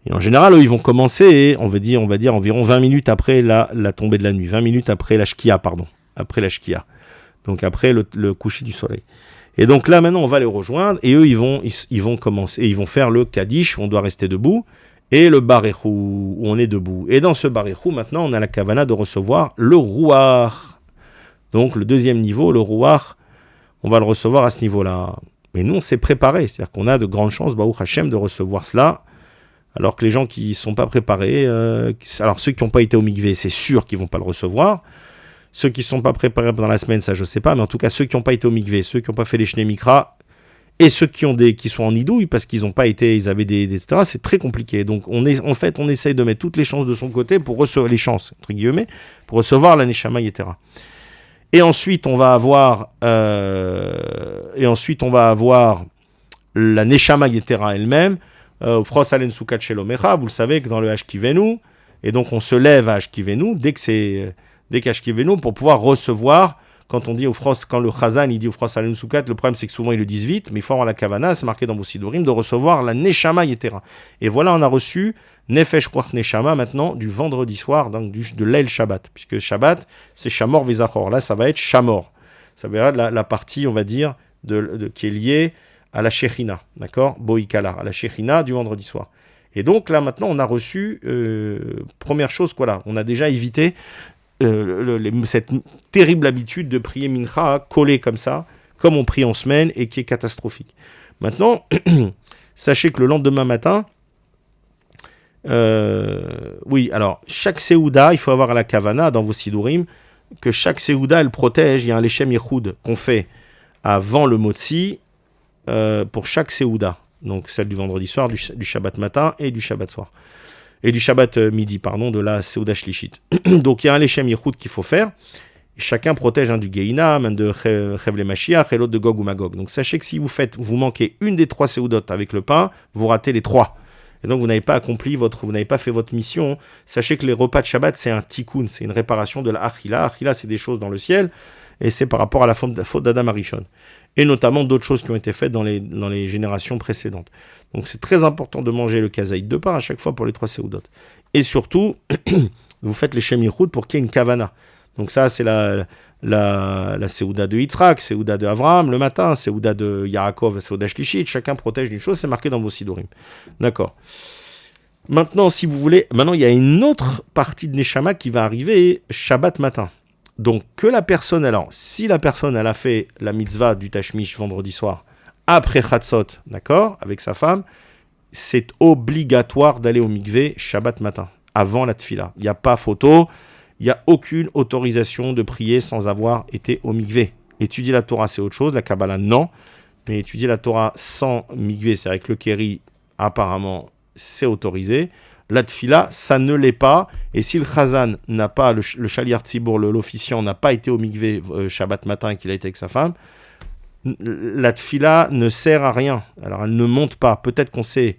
Et en général, eux, ils vont commencer, on va dire environ 20 minutes après la tombée de la nuit, 20 minutes après la Shkia, après la Shkia. Donc après le coucher du soleil. Et donc là, maintenant, on va les rejoindre, et eux, ils vont commencer, et ils vont faire le Kaddish, où on doit rester debout, et le Barechou, où on est debout. Et dans ce Barechou, maintenant, on a la Kavana de recevoir le Rouar. Donc le deuxième niveau, le Rouar, on va le recevoir à ce niveau-là. Mais nous, on s'est préparé. C'est-à-dire qu'on a de grandes chances, Baruch Hashem, de recevoir cela. Alors que les gens qui ne sont pas préparés, alors ceux qui n'ont pas été au mikvé, c'est sûr qu'ils ne vont pas le recevoir. Ceux qui ne sont pas préparés pendant la semaine, ça je ne sais pas. Mais en tout cas, ceux qui n'ont pas été au mikvé, ceux qui n'ont pas fait les Shnei Mikra, et ceux qui sont en idouille parce qu'ils n'ont pas été, ils avaient des etc. C'est très compliqué. Donc on essaye de mettre toutes les chances de son côté pour recevoir les chances entre guillemets pour recevoir la neshama etc. Et ensuite on va avoir la neshama etc. elle-même. Fros alen sukat shelomecha. Vous le savez que dans le Hashkivenu, et donc on se lève à Hashkivenu dès qu'Hashkivenu pour pouvoir recevoir. Quand on dit quand le Chazan il dit au Fros Alenu Soukat, le problème c'est que souvent ils le disent vite, mais il faut avoir la Kavana, c'est marqué dans vos Sidurim, de recevoir la Neshama Yetera. Et voilà, on a reçu Nefesh Ruach Neshama maintenant du vendredi soir, donc de l'El Shabbat, puisque Shabbat c'est Shamor Vezachor. Là ça va être Shamor. Ça va être la partie, on va dire, qui est liée à la Shechina, d'accord, Boikala, à la Shechina du vendredi soir. Et donc là maintenant on a reçu, première chose, voilà, on a déjà évité. Cette terrible habitude de prier mincha collé comme ça, comme on prie en semaine et qui est catastrophique. Maintenant, sachez que le lendemain matin, oui, alors chaque Seouda, il faut avoir à la Kavana dans vos Sidurim, que chaque Seouda elle protège, il y a un Lechem Yehoud qu'on fait avant le Motzi pour chaque Seouda, donc celle du vendredi soir, du Shabbat matin et du Shabbat soir. Et du Shabbat midi, de la Seuda Shlishit. Donc il y a un Lechem Yehoud qu'il faut faire. Et chacun protège un du Gehinam, un de Chevle Mashiach et l'autre de Gog ou Magog. Donc sachez que si vous manquez une des 3 Seudot avec le pain, vous ratez les 3. Et donc vous n'avez pas fait votre mission. Sachez que les repas de Shabbat, c'est un tikkun, c'est une réparation de la Achila. Achila, c'est des choses dans le ciel. Et c'est par rapport à la faute d'Adam Arishon. Et notamment d'autres choses qui ont été faites dans les générations précédentes. Donc c'est très important de manger le kazaïd de pain à chaque fois pour les 3 Seudot. Et surtout, vous faites les Shem Yichud pour qu'il y ait une kavana. Donc ça, c'est la Seuda de Yitzhak, Seuda de Avraham le matin, Seuda de Yaakov, Seuda Shlishit. Chacun protège d'une chose, c'est marqué dans vos Sidurim. D'accord. Maintenant, si vous voulez, il y a une autre partie de Neshama qui va arriver Shabbat matin. Donc, si la personne elle a fait la mitzvah du Tashmish vendredi soir, après Chatzot, d'accord, avec sa femme, c'est obligatoire d'aller au mikvé Shabbat matin, avant la tfila. Il n'y a pas photo, il n'y a aucune autorisation de prier sans avoir été au mikvé. Étudier la Torah, c'est autre chose, la Kabbalah, non. Mais étudier la Torah sans mikvé, c'est avec le kéri, apparemment, c'est autorisé. La tfila, ça ne l'est pas. Et si le chazan n'a pas, le shaliar tzibour, l'officiant, n'a pas été au mikvé Shabbat matin et qu'il a été avec sa femme, la tfila ne sert à rien. Alors, elle ne monte pas. Peut-être qu'on s'est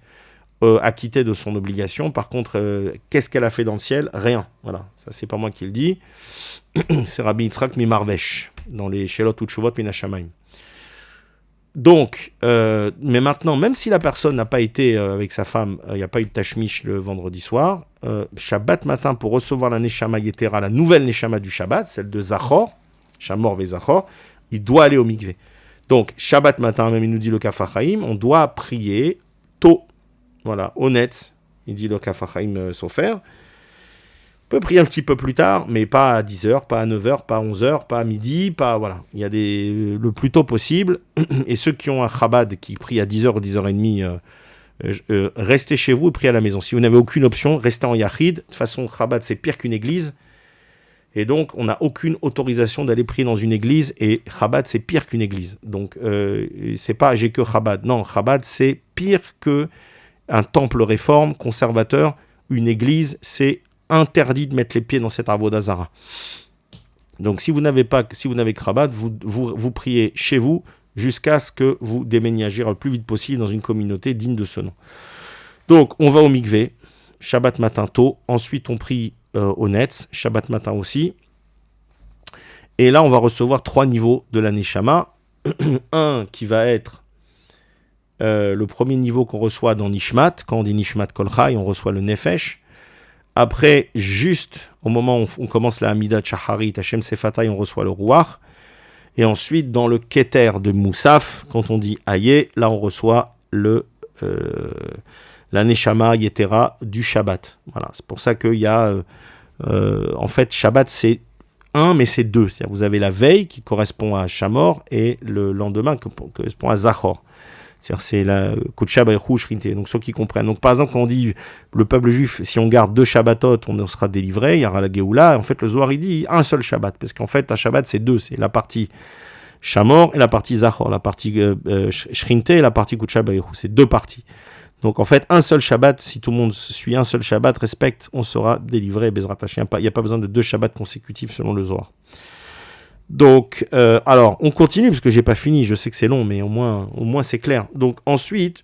acquitté de son obligation. Par contre, qu'est-ce qu'elle a fait dans le ciel ? Rien. Voilà. Ça, c'est pas moi qui le dis. C'est Rabbi Yitzhak Mimarvesh, dans les Shelot Utshuvot Minashamayim. Donc, mais maintenant, même si la personne n'a pas été avec sa femme, il n'y a pas eu de tashmish le vendredi soir, Shabbat matin, pour recevoir la Neshama Yetera, la nouvelle Neshama du Shabbat, celle de Zachor, Shamor ve Zachor, il doit aller au mikvé. Donc, Shabbat matin, même il nous dit le Kaf HaChaim, on doit prier tôt, voilà, honnête, il dit le Kaf HaChaim Sofer. On peut prier un petit peu plus tard, mais pas à 10h, pas à 9h, pas à 11h, pas à midi, pas, voilà. Il y a le plus tôt possible. Et ceux qui ont un Chabad qui prie à 10h ou 10h30, restez chez vous et priez à la maison. Si vous n'avez aucune option, restez en Yachid. De toute façon, Chabad, c'est pire qu'une église. Et donc, on n'a aucune autorisation d'aller prier dans une église. Et Chabad, c'est pire qu'une église. Donc, c'est pas j'ai que Chabad. Non, Chabad, c'est pire qu'un temple réforme conservateur. Une église, c'est interdit de mettre les pieds dans cette avoda zara. Donc si vous n'avez Chabad, vous priez chez vous jusqu'à ce que vous déménagiez le plus vite possible dans une communauté digne de ce nom. Donc on va au mikvé, Shabbat matin tôt, ensuite on prie au Netz, Shabbat matin aussi. Et là on va recevoir 3 niveaux de la Neshama. Un qui va être le premier niveau qu'on reçoit dans Nishmat, quand on dit Nishmat Kol Chai, on reçoit le Nefesh. Après, juste au moment où on commence la Hamida Chaharit, Hashem Sefatay, on reçoit le Ruach. Et ensuite, dans le Keter de Moussaf, quand on dit Aye, là on reçoit la Neshama Yetera du Shabbat. Voilà, c'est pour ça qu'il y a... en fait, Shabbat, c'est un, mais c'est deux. C'est-à-dire vous avez la veille qui correspond à Shamor et le lendemain qui correspond à Zachor. C'est-à-dire c'est la Kodesh Baruch Shrinte. Donc ceux qui comprennent. Donc par exemple quand on dit le peuple juif, si on garde 2 Shabbatot, on sera délivré, il y aura la Géoula. En fait le Zohar il dit un seul Shabbat, parce qu'en fait un Shabbat c'est 2, c'est la partie Shamor et la partie Zachor, la partie Shrinte et la partie Kodesh Baruch. C'est 2 parties. Donc en fait un seul Shabbat, si tout le monde suit un seul Shabbat, respecte, on sera délivré. Bezrat Hashem. Il n'y a pas besoin de 2 Shabbats consécutifs selon le Zohar. Donc, alors, on continue, parce que j'ai pas fini, je sais que c'est long, mais au moins c'est clair. Donc, ensuite,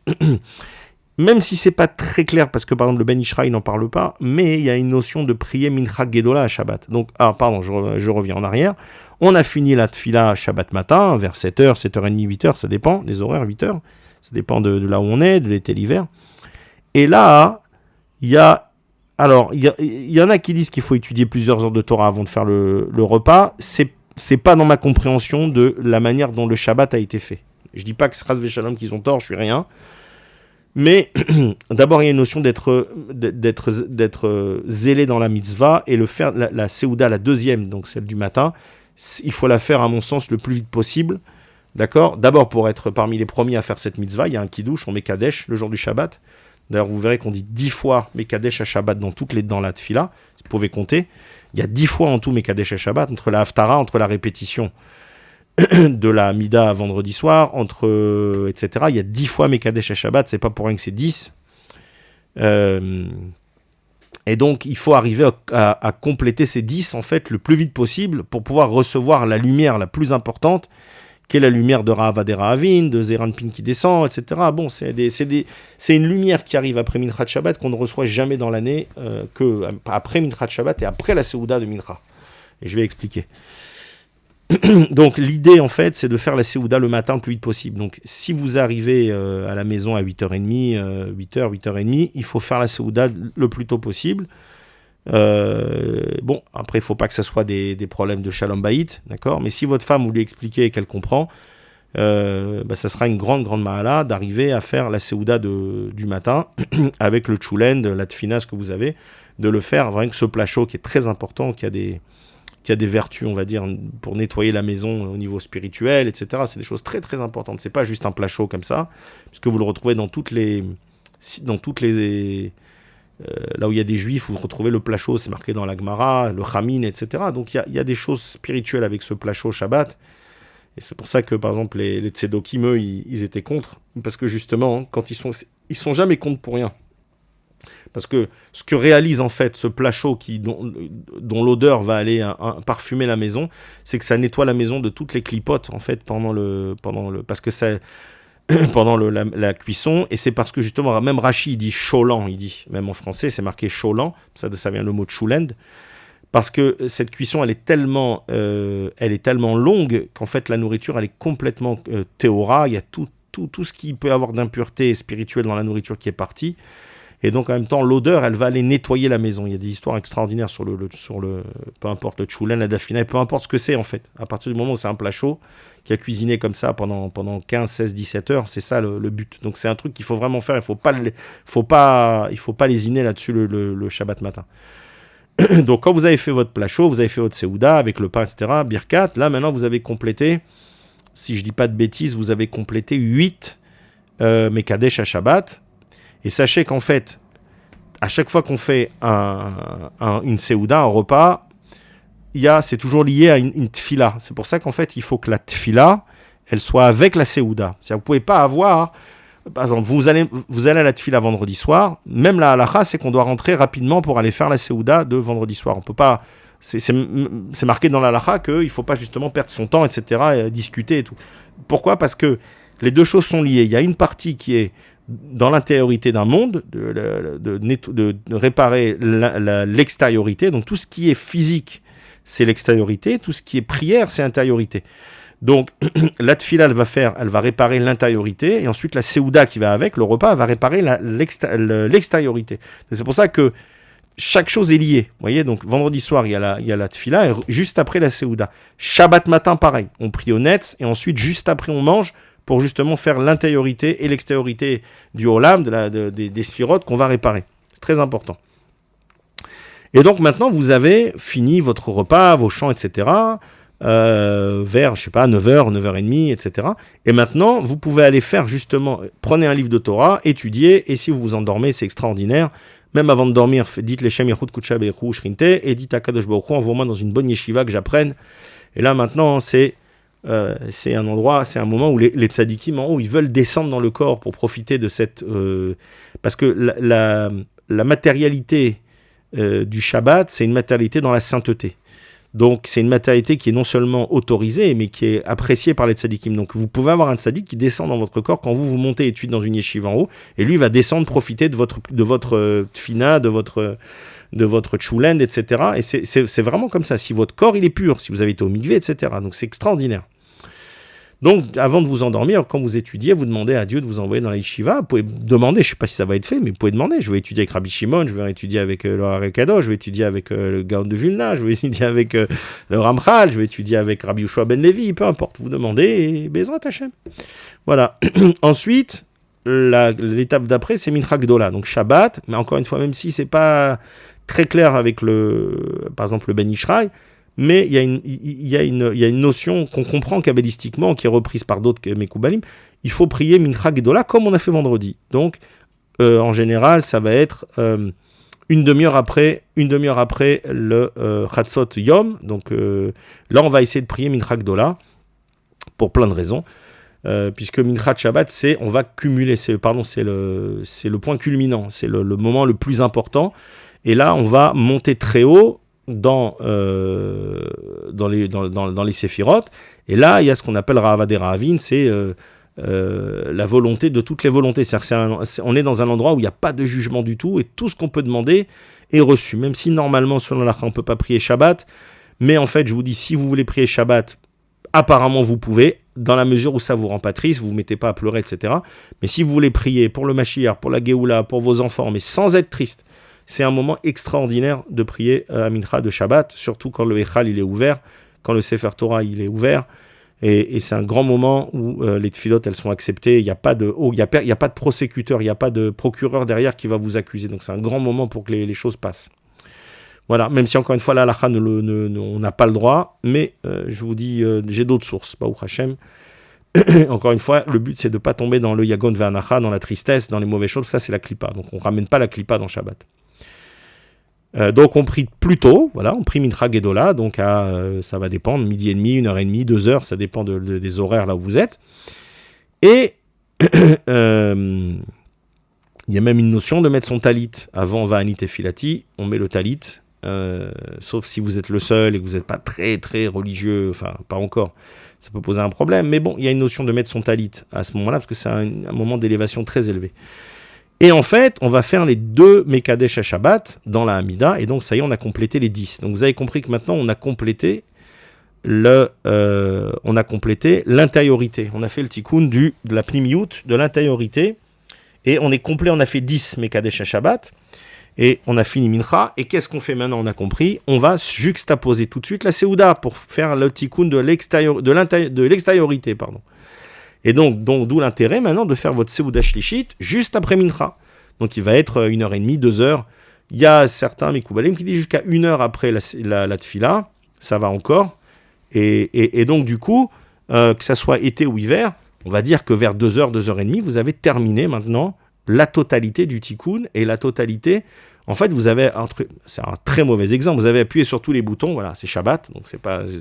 même si c'est pas très clair, parce que par exemple, le Ben Ishra, il n'en parle pas, mais il y a une notion de prier Mincha Gedola à Shabbat. Donc, je reviens en arrière. On a fini la Tfila Shabbat matin, vers 7h, 7h30, 8h, ça dépend, des horaires, 8h, ça dépend de là où on est, de l'été, l'hiver. Et là, il y en a qui disent qu'il faut étudier plusieurs heures de Torah avant de faire le repas. C'est pas dans ma compréhension de la manière dont le Shabbat a été fait. Je dis pas que c'est Chas v'Shalom qu'ils ont tort, je suis rien. Mais d'abord, il y a une notion d'être zélé dans la mitzvah et le faire, la Seouda, la deuxième, donc celle du matin, il faut la faire à mon sens le plus vite possible. D'accord ? D'abord pour être parmi les premiers à faire cette mitzvah, il y a un kiddush, on met Kadesh le jour du Shabbat. D'ailleurs, vous verrez qu'on dit 10 fois Mekadesh à Shabbat dans la Tfila. Vous pouvez compter. Il y a 10 fois en tout Mekadesh à Shabbat, entre la Haftara, entre la répétition de la Mida à vendredi soir, etc. Il y a 10 fois Mekadesh à Shabbat, c'est pas pour rien que c'est 10. Et donc, il faut arriver à compléter ces 10, en fait, le plus vite possible pour pouvoir recevoir la lumière la plus importante, qui est la lumière de Rahavad et Rahavin, de Zeranpin qui descend, etc. Bon, c'est une lumière qui arrive après Minchat Shabbat qu'on ne reçoit jamais dans l'année, que après Minchat Shabbat et après la Seouda de Mincha. Et je vais expliquer. Donc l'idée en fait c'est de faire la Seouda le matin le plus vite possible. Donc si vous arrivez à la maison à 8h30, 8h, 8h30, il faut faire la Seouda le plus tôt possible. Bon, après il ne faut pas que ce soit des problèmes de Shalom Bayit, d'accord, mais si votre femme vous lui expliquez et qu'elle comprend, ça sera une grande mahala d'arriver à faire la Seouda du matin avec le Tchoulend, la Tfina, ce que vous avez, de le faire avec ce plat chaud qui est très important, qui a des vertus, on va dire, pour nettoyer la maison au niveau spirituel, etc. C'est des choses très très importantes. C'est pas juste un plat chaud comme ça, puisque vous le retrouvez dans toutes les là où il y a des juifs, vous retrouvez le plat chaud, c'est marqué dans la Gemara, le Chamin, etc. Donc il y a des choses spirituelles avec ce plat chaud Shabbat. Et c'est pour ça que, par exemple, les Tzedokim, eux, ils étaient contre. Parce que justement, quand ils sont jamais contre pour rien. Parce que ce que réalise en fait ce plat chaud dont l'odeur va aller parfumer la maison, c'est que ça nettoie la maison de toutes les clipotes en fait pendant parce que ça pendant la cuisson, et c'est parce que justement même Rashi il dit cholan, il dit même en français c'est marqué cholan, ça vient le mot tchoulend, parce que cette cuisson elle est tellement longue qu'en fait la nourriture elle est complètement théora, il y a tout ce qui peut avoir d'impureté spirituelle dans la nourriture qui est partie. Et donc, en même temps, l'odeur, elle va aller nettoyer la maison. Il y a des histoires extraordinaires sur le peu importe le tchoulen, la dafina, peu importe ce que c'est, en fait. À partir du moment où c'est un plat chaud, qui a cuisiné comme ça pendant 15, 16, 17 heures, c'est ça le but. Donc, c'est un truc qu'il faut vraiment faire. Il faut pas lésiner là-dessus le Shabbat matin. Donc, quand vous avez fait votre plat chaud, vous avez fait votre seouda avec le pain, etc., birkat, là, maintenant, vous avez complété, si je dis pas de bêtises, vous avez complété 8 Mekadesh à Shabbat. Et sachez qu'en fait, à chaque fois qu'on fait une seouda, un repas, c'est toujours lié à une tfila. C'est pour ça qu'en fait, il faut que la tfila, elle soit avec la seouda. C'est-à-dire, vous ne pouvez pas avoir, par exemple, vous allez à la tfila vendredi soir, même la halakha, c'est qu'on doit rentrer rapidement pour aller faire la seouda de vendredi soir. On peut pas, c'est marqué dans la halakha qu'il ne faut pas justement perdre son temps, etc., et discuter et tout. Pourquoi ? Parce que les deux choses sont liées. Il y a une partie qui est dans l'intériorité d'un monde, de réparer l'extériorité. Donc tout ce qui est physique, c'est l'extériorité. Tout ce qui est prière, c'est l'intériorité. Donc la tfila, elle va réparer l'intériorité. Et ensuite, la seouda qui va avec, le repas, va réparer l'extériorité. C'est pour ça que chaque chose est liée. Vous voyez, donc vendredi soir, il y a la tfila, et juste après la seouda. Shabbat matin, pareil. On prie au netz, et ensuite, juste après, on mange, pour justement faire l'intériorité et l'extériorité du olam, des sphirotes qu'on va réparer. C'est très important. Et donc maintenant, vous avez fini votre repas, vos chants, etc., vers, je sais pas, 9h, 9h30, etc. Et maintenant, vous pouvez aller faire justement, prenez un livre de Torah, étudiez, et si vous vous endormez, c'est extraordinaire. Même avant de dormir, dites les Shem Yachud Kutsha Be'echu Shrinte, et dites à Kadosh Baruch Hu, envoie-moi dans une bonne yeshiva que j'apprenne. Et là maintenant, c'est un endroit, c'est un moment où les tzadikim en haut, ils veulent descendre dans le corps pour profiter de cette... parce que la matérialité du Shabbat, c'est une matérialité dans la sainteté. Donc, c'est une matérialité qui est non seulement autorisée, mais qui est appréciée par les tzadikim. Donc, vous pouvez avoir un tzadik qui descend dans votre corps quand vous montez étudier dans une yeshiva en haut, et lui va descendre, profiter de votre tfina, de votre tchoulend, etc. Et c'est vraiment comme ça. Si votre corps, il est pur, si vous avez été au mikvé, etc. Donc, c'est extraordinaire. Donc, avant de vous endormir, quand vous étudiez, vous demandez à Dieu de vous envoyer dans la yeshiva. Vous pouvez demander, je ne sais pas si ça va être fait, mais vous pouvez demander. Je vais étudier avec Rabbi Shimon, je vais étudier avec le Harei Kadosh, je vais étudier avec le Gaon de Vilna, je vais étudier avec le Ramchal, je vais étudier avec Rabbi Yoshua ben Levi, peu importe. Vous demandez et Bezrat Hashem. Voilà. Ensuite, l'étape d'après, c'est Mincha Gdola, donc Shabbat. Mais encore une fois, même si ce n'est pas très clair avec par exemple, le Ben Ishraï, mais il y a une notion qu'on comprend kabbalistiquement, qui est reprise par d'autres Mekoubalim. Il faut prier Mincha Gdola comme on a fait vendredi. Donc, en général, ça va être une demi-heure après le Chatzot Yom. Donc, là, on va essayer de prier Mincha Gdola pour plein de raisons. Puisque Mincha Shabbat, on va cumuler, c'est le point culminant, c'est le moment le plus important. Et là, on va monter très haut dans les séphirotes, et là il y a ce qu'on appelle Rahava des Rahavin, c'est la volonté de toutes les volontés. On est dans un endroit où il n'y a pas de jugement du tout, et tout ce qu'on peut demander est reçu, même si normalement selon l'Alakha on ne peut pas prier Shabbat, mais en fait je vous dis, si vous voulez prier Shabbat, apparemment vous pouvez, dans la mesure où ça vous rend pas triste, vous ne vous mettez pas à pleurer, etc. Mais si vous voulez prier pour le Mashiach, pour la Géoula, pour vos enfants, mais sans être triste, c'est un moment extraordinaire de prier à Mincha de Shabbat, surtout quand le Echal il est ouvert, quand le Sefer Torah il est ouvert, et c'est un grand moment où les tfilotes elles sont acceptées, il n'y a pas de prosécuteur, il n'y a pas de procureur derrière qui va vous accuser, donc c'est un grand moment pour que les choses passent. Voilà, même si encore une fois la halakha on n'a pas le droit, mais je vous dis, j'ai d'autres sources, Baruch Hashem. Encore une fois, le but c'est de ne pas tomber dans le Yagon Ve'anacha, dans la tristesse, dans les mauvaises choses, ça c'est la klipa, donc on ne ramène pas la klipa dans Shabbat. Donc on prie plus tôt, voilà, on prie Mincha Gedola, donc ça va dépendre, midi et demi, 1h30, 2h, ça dépend des horaires là où vous êtes. Et il y a même une notion de mettre son talit. Avant Va'anit et Filati, on met le talit, sauf si vous êtes le seul et que vous n'êtes pas très très religieux, enfin pas encore, ça peut poser un problème, mais bon, il y a une notion de mettre son talit à ce moment-là, parce que c'est un moment d'élévation très élevé. Et en fait, on va faire les 2 Mekadesh à Shabbat dans la Hamida, et donc ça y est, on a complété les 10. Donc vous avez compris que maintenant, on a complété l'intériorité. On a fait le tikkun de la pnimiyut, de l'intériorité, et on est complet, on a fait 10 Mekadesh à Shabbat, et on a fini Mincha, et qu'est-ce qu'on fait maintenant, on a compris? On va juxtaposer tout de suite la Seouda pour faire le tikkun de l'extériorité, pardon. Et donc d'où l'intérêt maintenant de faire votre Seouda Shlishit juste après Mincha. Donc il va être 1h30, 2h. Il y a certains Mekoubalim qui disent jusqu'à 1h après la Tfila, ça va encore. Et donc du coup, que ça soit été ou hiver, on va dire que vers 2h, 2h30, vous avez terminé maintenant la totalité du tikkun et la totalité. En fait, vous avez c'est un très mauvais exemple. Vous avez appuyé sur tous les boutons, voilà, c'est Shabbat, donc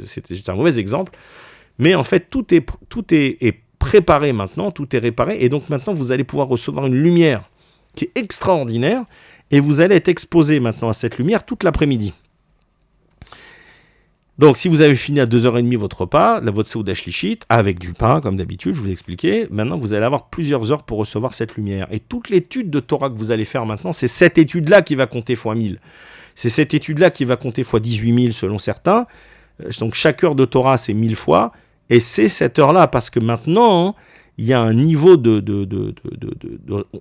c'était juste un mauvais exemple. Mais en fait, tout est préparé maintenant, tout est réparé, et donc maintenant vous allez pouvoir recevoir une lumière qui est extraordinaire, et vous allez être exposé maintenant à cette lumière toute l'après-midi. Donc si vous avez fini à 2h30 votre repas, votre Seouda Shlishit, avec du pain, comme d'habitude, je vous ai expliqué, maintenant vous allez avoir plusieurs heures pour recevoir cette lumière. Et toute l'étude de Torah que vous allez faire maintenant, c'est cette étude-là qui va compter x 1000. C'est cette étude-là qui va compter x 18 000 selon certains. Donc chaque heure de Torah, c'est 1000 fois. Et c'est cette heure-là, parce que maintenant, il y a un niveau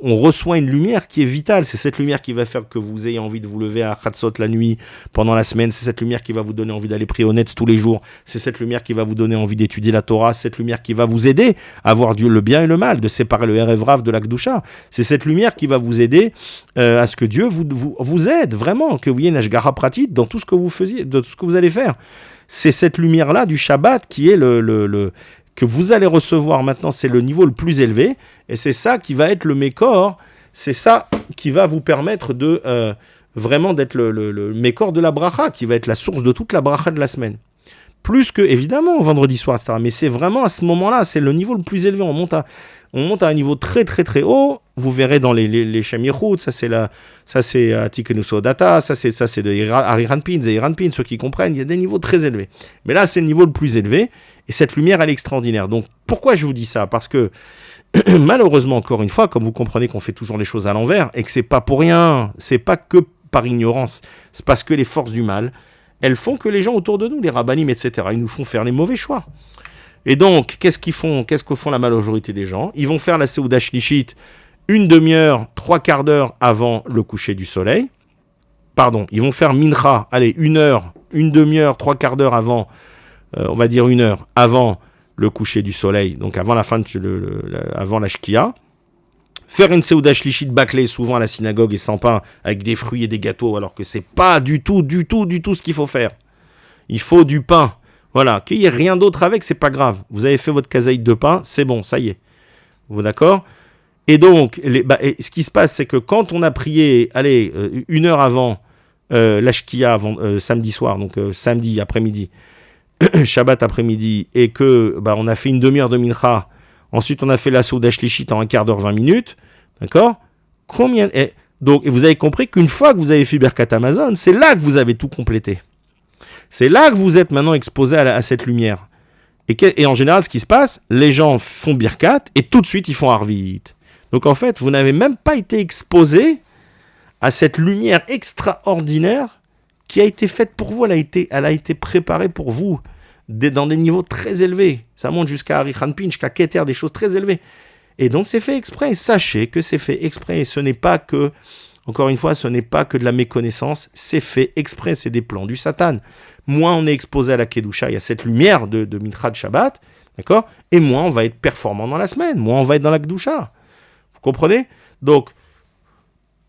on reçoit une lumière qui est vitale. C'est cette lumière qui va faire que vous ayez envie de vous lever à Khatsot la nuit pendant la semaine. C'est cette lumière qui va vous donner envie d'aller prier au Netz tous les jours. C'est cette lumière qui va vous donner envie d'étudier la Torah. C'est cette lumière qui va vous aider à voir le bien et le mal, de séparer le Erev Rav de la Kedusha. C'est cette lumière qui va vous aider à ce que Dieu vous aide vraiment, que vous ayez une Ashgara pratique dans tout ce que vous faisiez, dans tout ce que vous allez faire. C'est cette lumière-là du Shabbat qui est que vous allez recevoir maintenant, c'est le niveau le plus élevé, et c'est ça qui va être le Mékor, c'est ça qui va vous permettre de vraiment d'être le Mékor de la bracha, qui va être la source de toute la bracha de la semaine. Plus que, évidemment, vendredi soir, etc. Mais c'est vraiment à ce moment-là, c'est le niveau le plus élevé, on monte à un niveau très très très haut, vous verrez dans les Shemichut, ça c'est Tikkenus Data, ça c'est de Ariranpin, Zeiranpin, ceux qui comprennent, il y a des niveaux très élevés. Mais là, c'est le niveau le plus élevé, et cette lumière, elle est extraordinaire. Donc, pourquoi je vous dis ça ? Parce que, malheureusement, encore une fois, comme vous comprenez qu'on fait toujours les choses à l'envers, et que c'est pas pour rien, c'est pas que par ignorance, c'est parce que les forces du mal, elles font que les gens autour de nous, les rabbinim, etc., ils nous font faire les mauvais choix. Et donc, qu'est-ce que font la majorité des gens ? Ils vont faire la Seouda Shlishit une demi-heure, 3/4 d'heure avant le coucher du soleil. Pardon, ils vont faire Mincha, allez, une heure, une demi-heure, 3/4 d'heure avant, on va dire une heure, avant le coucher du soleil, donc avant la fin avant la Shkia. Faire une Seouda Shlishit bâclée, souvent à la synagogue et sans pain, avec des fruits et des gâteaux, alors que c'est pas du tout ce qu'il faut faire. Il faut du pain. Voilà, qu'il n'y ait rien d'autre avec, c'est pas grave. Vous avez fait votre kazaïd de pain, c'est bon, ça y est. Vous d'accord ? Et donc, ce qui se passe, c'est que quand on a prié, allez, une heure avant la Shkia, samedi soir, donc samedi après-midi, Shabbat après-midi, et que on a fait une demi-heure de mincha, ensuite on a fait la Seouda Shlishit en 1/4 d'heure, 20 minutes, d'accord ? Donc, vous avez compris qu'une fois que vous avez fait Birkat Amazon, c'est là que vous avez tout complété. C'est là que vous êtes maintenant exposé à cette lumière. Et en général, ce qui se passe, les gens font Birkat et tout de suite, ils font Arvit. Donc en fait, vous n'avez même pas été exposé à cette lumière extraordinaire qui a été faite pour vous. Elle a été préparée pour vous dans des niveaux très élevés. Ça monte jusqu'à Arichanpin, jusqu'à Keter, des choses très élevées. Et donc c'est fait exprès. Sachez que c'est fait exprès. Ce n'est pas que... Encore une fois, ce n'est pas que de la méconnaissance, c'est fait exprès, c'est des plans du Satan. Moins on est exposé à la Kedusha, il y a cette lumière de Mincha de Shabbat, d'accord ? Et moins on va être performant dans la semaine, moins on va être dans la Kedusha. Vous comprenez ? Donc,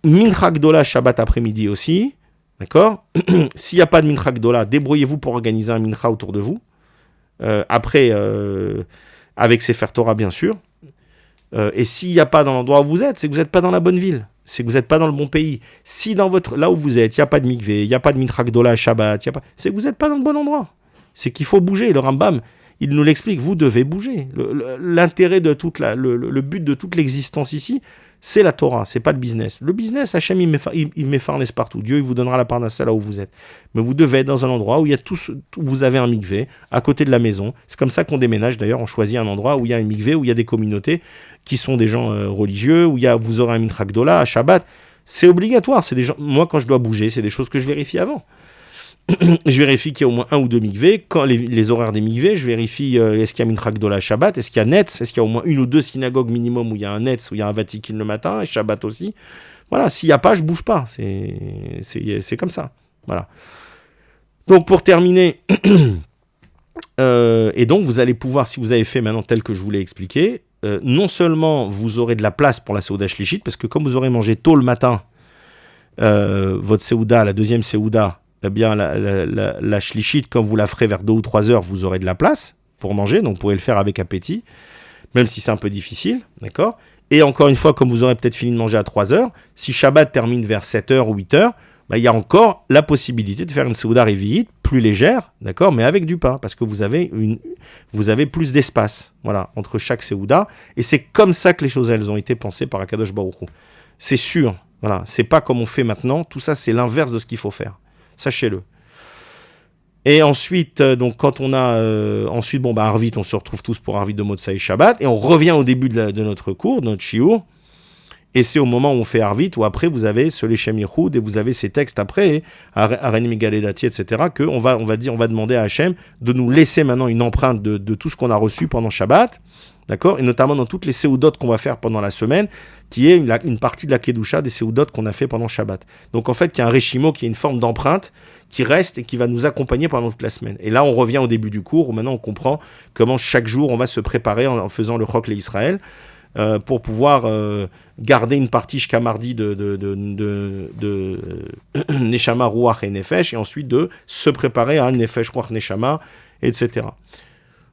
Mincha Gdola Shabbat après-midi aussi, d'accord ? S'il n'y a pas de Mincha Gdola, débrouillez-vous pour organiser un Mincha autour de vous. Après, avec Sefer Torah, bien sûr. Et s'il n'y a pas dans l'endroit où vous êtes, c'est que vous n'êtes pas dans la bonne ville. C'est que vous n'êtes pas dans le bon pays. Si là où vous êtes, il n'y a pas de mikvé, il n'y a pas de Mincha Gdola Shabbat, c'est que vous n'êtes pas dans le bon endroit. C'est qu'il faut bouger. Le Rambam, il nous l'explique, vous devez bouger. L'intérêt de le but de toute l'existence ici, c'est la Torah, c'est pas le business. Le business, Hachem, il met farnès partout. Dieu, il vous donnera la parnassa là où vous êtes. Mais vous devez être dans un endroit où il y a où vous avez un mikvé, à côté de la maison. C'est comme ça qu'on déménage, d'ailleurs, on choisit un endroit où il y a un mikvé, où il y a des communautés qui sont des gens religieux, où vous aurez un Mincha Gdola, à Shabbat. C'est obligatoire. C'est des gens... Moi, quand je dois bouger, c'est des choses que je vérifie avant. Je vérifie qu'il y a au moins un ou deux mikvés. Quand les horaires des mikvés, je vérifie est-ce qu'il y a Mincha Gdola Shabbat, est-ce qu'il y a Netz, est-ce qu'il y a au moins une ou deux synagogues minimum où il y a un Netz, où il y a un Vatikin le matin, et Shabbat aussi. Voilà, s'il n'y a pas, je ne bouge pas. C'est comme ça. Voilà. Donc, pour terminer, et donc, vous allez pouvoir, si vous avez fait maintenant tel que je vous l'ai expliqué, non seulement vous aurez de la place pour la Seouda Shlishit, parce que comme vous aurez mangé tôt le matin, votre Seouda, la deuxième Seouda, eh bien, la Shlishit, quand vous la ferez vers 2 ou 3 heures, vous aurez de la place pour manger, donc vous pourrez le faire avec appétit, même si c'est un peu difficile, d'accord ? Et encore une fois, comme vous aurez peut-être fini de manger à 3 heures, si Shabbat termine vers 7 heures ou 8 heures, il y a encore la possibilité de faire une Seouda Révi'it plus légère, d'accord, mais avec du pain, parce que vous avez plus d'espace, voilà, entre chaque Seouda, et c'est comme ça que les choses, elles ont été pensées par Akadosh Baruch Hu. C'est sûr, voilà, c'est pas comme on fait maintenant, tout ça, c'est l'inverse de ce qu'il faut faire. Sachez-le. Et ensuite, donc quand on a... Arvit, on se retrouve tous pour Arvit de Motsai Shabbat, et on revient au début de notre cours, de notre shiur, et c'est au moment où on fait Arvit, où après vous avez ce Lechem Yichud, et vous avez ces textes après, Arenim Galedati, etc., qu'on va demander à Hachem de nous laisser maintenant une empreinte de tout ce qu'on a reçu pendant Shabbat, d'accord, et notamment dans toutes les séoudotes qu'on va faire pendant la semaine, qui est une partie de la Kedusha des séoudotes qu'on a fait pendant Shabbat. Donc en fait, il y a un Reshimo qui est une forme d'empreinte qui reste et qui va nous accompagner pendant toute la semaine. Et là, on revient au début du cours, où maintenant on comprend comment chaque jour on va se préparer en faisant le Chok l'Israël, pour pouvoir garder une partie jusqu'à mardi de Neshama, Ruach et Nefesh, et ensuite de se préparer à Nefesh, Ruach, Neshama, etc.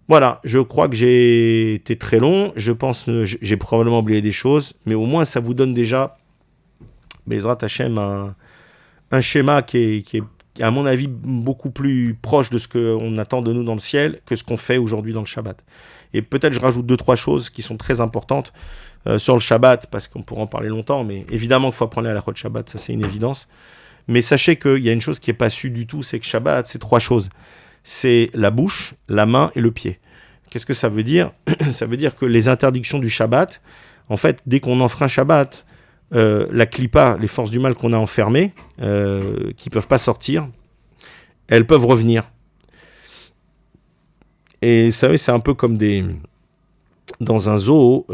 Voilà, je crois que j'ai été très long, je pense que j'ai probablement oublié des choses, mais au moins ça vous donne déjà, Bezrat Hashem, un schéma qui est, à mon avis, beaucoup plus proche de ce qu'on attend de nous dans le ciel que ce qu'on fait aujourd'hui dans le Shabbat. Et peut-être je rajoute 2-3 choses qui sont très importantes sur le Shabbat, parce qu'on pourra en parler longtemps, mais évidemment qu'il faut apprendre à la Chod Shabbat, ça c'est une évidence. Mais sachez qu'il y a une chose qui n'est pas su du tout, c'est que Shabbat, c'est 3 choses. C'est la bouche, la main et le pied. Qu'est-ce que ça veut dire ? Ça veut dire que les interdictions du Shabbat, en fait, dès qu'on enfreint Shabbat, la clipa, les forces du mal qu'on a enfermées, qui ne peuvent pas sortir, elles peuvent revenir. Et vous savez, c'est un peu comme dans un zoo,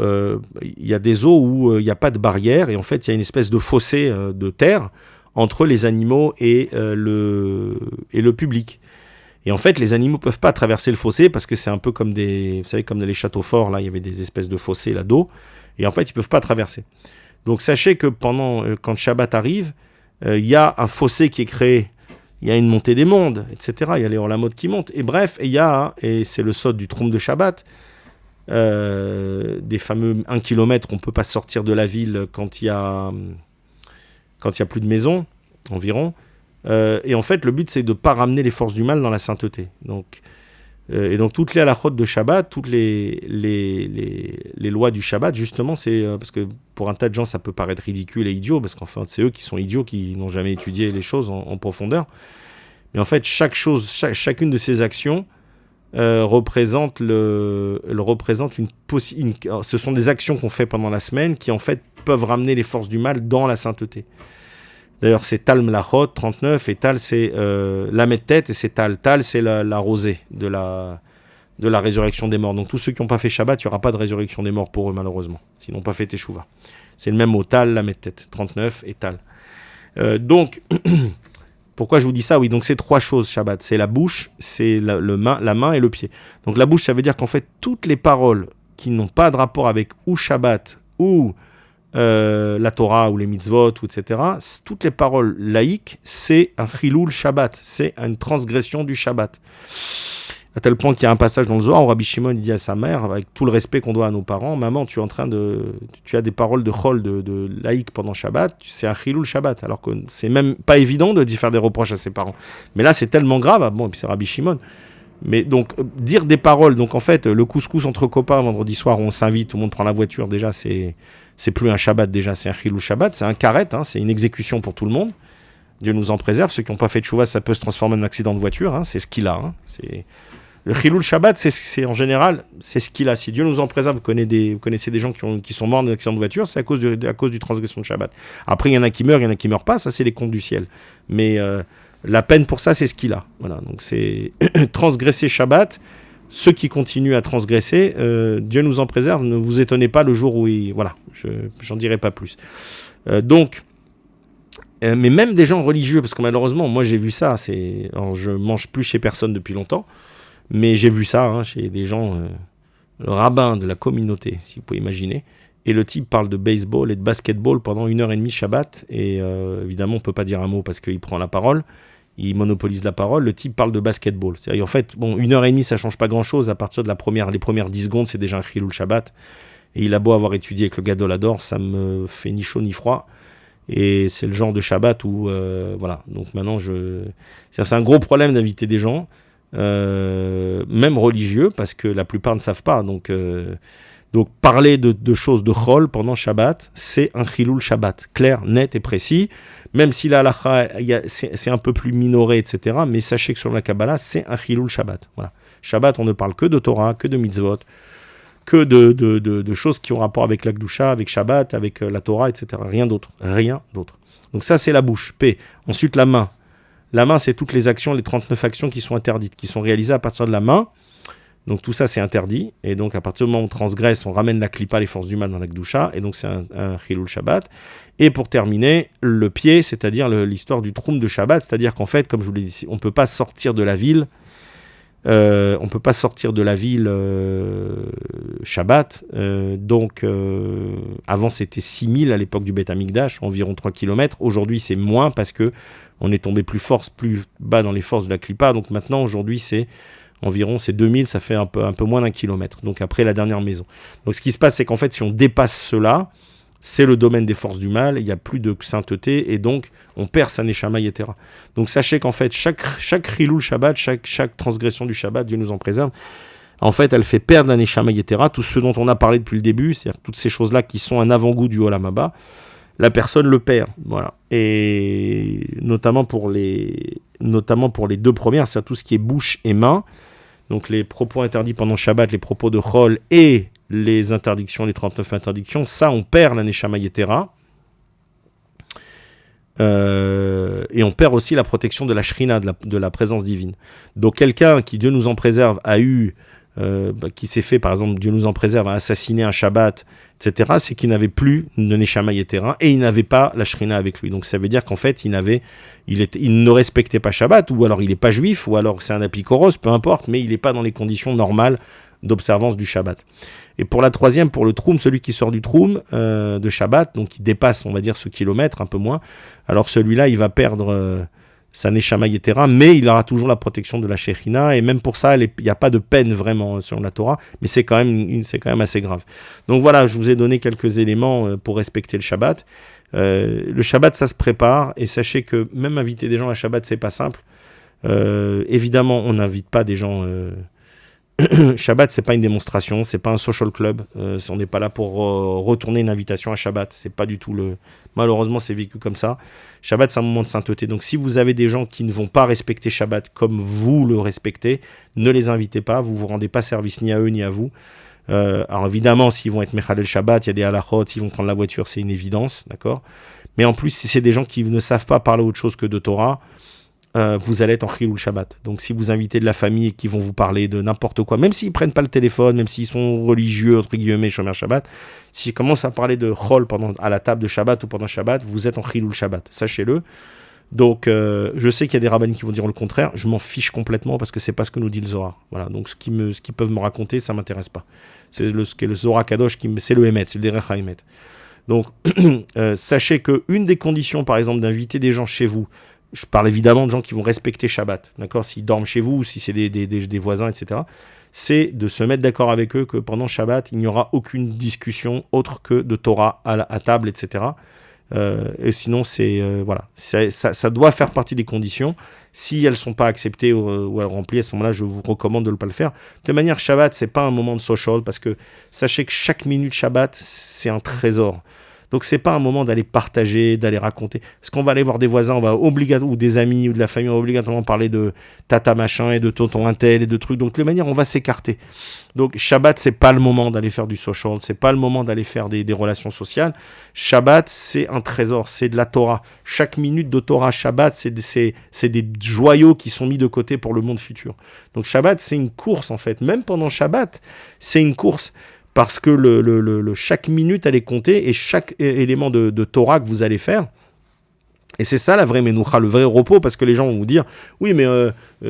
il y a des zoos où il n'y a pas de barrière, et en fait, il y a une espèce de fossé de terre entre les animaux et le public. Et en fait, les animaux ne peuvent pas traverser le fossé parce que c'est un peu comme vous savez, comme dans les châteaux forts, là, il y avait des espèces de fossés là d'eau, et en fait, ils ne peuvent pas traverser. Donc, sachez que quand Shabbat arrive, il y a un fossé qui est créé, il y a une montée des mondes, etc. Il y a les hors-la-mode qui montent. Et bref, et c'est le sod du Troum de Shabbat, des fameux 1 km, on ne peut pas sortir de la ville quand il y a plus de maisons, environ. Et en fait, le but, c'est de ne pas ramener les forces du mal dans la sainteté. Donc toutes les halachot de Shabbat, toutes les lois du Shabbat, justement, c'est parce que pour un tas de gens, ça peut paraître ridicule et idiot, parce qu'en fait, c'est eux qui sont idiots, qui n'ont jamais étudié les choses en profondeur. Mais en fait, chacune de ces actions représente ce sont des actions qu'on fait pendant la semaine qui, en fait, peuvent ramener les forces du mal dans la sainteté. D'ailleurs, c'est Tal Mlachot, 39, et Tal, c'est la tête, et c'est Tal. Tal, c'est la rosée de la résurrection des morts. Donc, tous ceux qui n'ont pas fait Shabbat, il n'y aura pas de résurrection des morts pour eux, malheureusement, s'ils n'ont pas fait Teshuvah. C'est le même mot, Tal, la tête, 39, et Tal. Donc, pourquoi je vous dis ça ? Oui, donc c'est 3 choses, Shabbat. C'est la bouche, c'est la main et le pied. Donc, la bouche, ça veut dire qu'en fait, toutes les paroles qui n'ont pas de rapport avec ou Shabbat, ou la Torah ou les mitzvot, ou etc., toutes les paroles laïques, c'est un chilul Shabbat, c'est une transgression du Shabbat. À tel point qu'il y a un passage dans le Zohar où Rabbi Shimon dit à sa mère, avec tout le respect qu'on doit à nos parents, maman, tu as des paroles de chol, de laïque pendant Shabbat, c'est un chilul Shabbat, alors que c'est même pas évident de faire des reproches à ses parents. Mais là, c'est tellement grave, bon, et puis c'est Rabbi Shimon. Mais donc, dire des paroles, donc en fait, le couscous entre copains vendredi soir où on s'invite, tout le monde prend la voiture, déjà, c'est plus un Shabbat déjà, c'est un chilul Shabbat, c'est un karet, c'est une exécution pour tout le monde. Dieu nous en préserve. Ceux qui n'ont pas fait de chouva, ça peut se transformer en accident de voiture, c'est ce qu'il a. Le chilul Shabbat, c'est en général, c'est ce qu'il a. Si Dieu nous en préserve, vous connaissez des gens qui sont morts dans un accident de voiture, c'est à cause du transgression de Shabbat. Après, il y en a qui meurent, il y en a qui meurent pas, ça c'est les comptes du ciel. Mais la peine pour ça, c'est ce qu'il a. Voilà, donc c'est transgresser Shabbat. Ceux qui continuent à transgresser, Dieu nous en préserve, ne vous étonnez pas le jour où voilà, j'en dirai pas plus. Mais même des gens religieux, parce que malheureusement, moi j'ai vu ça, alors, je mange plus chez personne depuis longtemps, mais j'ai vu ça chez des gens, le rabbin de la communauté, si vous pouvez imaginer, et le type parle de baseball et de basketball pendant 1h30 Shabbat, et évidemment on ne peut pas dire un mot parce qu'il prend la parole, il monopolise la parole, le type parle de basketball. C'est-à-dire, en fait, 1h30, ça ne change pas grand-chose. À partir de les premières 10 secondes, c'est déjà un chilul Shabbat. Et il a beau avoir étudié avec le Gadol Hador, ça me fait ni chaud ni froid. Et c'est le genre de Shabbat où, voilà. Donc maintenant, c'est un gros problème d'inviter des gens, même religieux, parce que la plupart ne savent pas. Donc parler de choses de chol pendant Shabbat, c'est un chilul Shabbat, clair, net et précis. Même si la halakha, c'est un peu plus minoré, etc. Mais sachez que sur la Kabbalah, c'est un chilul Shabbat. Voilà. Shabbat, on ne parle que de Torah, que de mitzvot, que de choses qui ont rapport avec la Kedusha, avec Shabbat, avec la Torah, etc. Rien d'autre. Rien d'autre. Donc ça, c'est la bouche, P. Ensuite, la main. La main, c'est toutes les actions, les 39 actions qui sont interdites, qui sont réalisées à partir de la main. Donc tout ça c'est interdit, et donc à partir du moment où on transgresse, on ramène la klipa, les forces du mal dans la Kedusha, et donc c'est un Chilul Shabbat. Et pour terminer, le pied, c'est-à-dire l'histoire du troum de Shabbat, c'est-à-dire qu'en fait, comme je vous l'ai dit, on ne peut pas sortir de la ville, Shabbat, avant c'était 6000 à l'époque du Beth Amikdash, environ 3 km, aujourd'hui c'est moins parce que on est tombé plus bas dans les forces de la Klippa, donc maintenant aujourd'hui c'est 2000, ça fait un peu moins d'un kilomètre, donc après la dernière maison. Donc ce qui se passe c'est qu'en fait si on dépasse cela, c'est le domaine des forces du mal, il n'y a plus de sainteté, et donc on perd sa Neshama Yetera. Donc sachez qu'en fait, chaque Chilul Shabbat, chaque transgression du Shabbat, Dieu nous en préserve, en fait, elle fait perdre la Neshama Yetera, tout ce dont on a parlé depuis le début, c'est-à-dire toutes ces choses-là qui sont un avant-goût du Olam Haba, la personne le perd. Voilà. Et notamment pour les 2 premières, c'est-à-dire tout ce qui est bouche et main, donc les propos interdits pendant Shabbat, les propos de Chol et les interdictions, les 39 interdictions, ça on perd la Neshama Yetera, et on perd aussi la protection de la Shrina, de la présence divine. Donc quelqu'un qui, Dieu nous en préserve, qui s'est fait, par exemple, Dieu nous en préserve, a assassiné un Shabbat, etc., c'est qu'il n'avait plus de Neshama Yetera, et il n'avait pas la Shrina avec lui. Donc ça veut dire qu'en fait, il ne respectait pas Shabbat, ou alors il n'est pas juif, ou alors c'est un apikoros, peu importe, mais il n'est pas dans les conditions normales d'observance du Shabbat. Et pour la troisième, pour le troum, celui qui sort du troum de Shabbat, donc qui dépasse, on va dire, ce kilomètre, un peu moins, alors celui-là, il va perdre sa Neshama Yetera, mais il aura toujours la protection de la Shechina, et même pour ça, il n'y a pas de peine vraiment sur la Torah, mais c'est quand même assez grave. Donc voilà, je vous ai donné quelques éléments pour respecter le Shabbat. Le Shabbat, ça se prépare, et sachez que même inviter des gens à Shabbat, c'est pas simple. Évidemment, on n'invite pas des gens... Shabbat, c'est pas une démonstration, c'est pas un social club. On n'est pas là pour retourner une invitation à Shabbat. C'est pas du tout malheureusement, c'est vécu comme ça. Shabbat, c'est un moment de sainteté. Donc, si vous avez des gens qui ne vont pas respecter Shabbat comme vous le respectez, ne les invitez pas. Vous vous rendez pas service ni à eux ni à vous. Alors évidemment, s'ils vont être Mechalel Shabbat, il y a des halachot. S'ils vont prendre la voiture, c'est une évidence, d'accord. Mais en plus, si c'est des gens qui ne savent pas parler autre chose que de Torah, vous allez être en Chilul Shabbat. Donc si vous invitez de la famille et qu'ils vont vous parler de n'importe quoi, même s'ils prennent pas le téléphone, même s'ils sont religieux, entre guillemets, Shomer Shabbat, s'ils commencent à parler de Chol à la table de Shabbat ou pendant Shabbat, vous êtes en Chilul Shabbat, sachez-le. Donc je sais qu'il y a des rabbins qui vont dire le contraire, je m'en fiche complètement parce que c'est pas ce que nous dit le Zohar. Voilà, donc ce qu'ils peuvent me raconter, ça m'intéresse pas. C'est ce qu'est le Zohar Kadosh, c'est le Emet, c'est le Derech HaEmet. Donc sachez qu'une des conditions, par exemple, d'inviter des gens chez vous, je parle évidemment de gens qui vont respecter Shabbat, d'accord, s'ils dorment chez vous ou si c'est des voisins, etc., c'est de se mettre d'accord avec eux que pendant Shabbat, il n'y aura aucune discussion autre que de Torah à table, etc. Et sinon, voilà, ça doit faire partie des conditions. Si elles ne sont pas acceptées ou remplies, à ce moment-là, je vous recommande de ne pas le faire. De toute manière, Shabbat, ce n'est pas un moment de social, parce que sachez que chaque minute Shabbat, c'est un trésor. Donc c'est pas un moment d'aller partager, d'aller raconter. Parce qu'on va aller voir des voisins, ou des amis ou de la famille, on va obligatoirement parler de tata machin et de tonton intel et de trucs. Donc de toute manière, on va s'écarter. Donc Shabbat, c'est pas le moment d'aller faire du social, c'est pas le moment d'aller faire des relations sociales. Shabbat, c'est un trésor, c'est de la Torah. Chaque minute de Torah Shabbat, c'est des joyaux qui sont mis de côté pour le monde futur. Donc Shabbat, c'est une course en fait. Même pendant Shabbat, c'est une course. Parce que chaque minute, elle est comptée, et chaque élément de Torah que vous allez faire, et c'est ça la vraie menoucha, le vrai repos, parce que les gens vont vous dire, oui, mais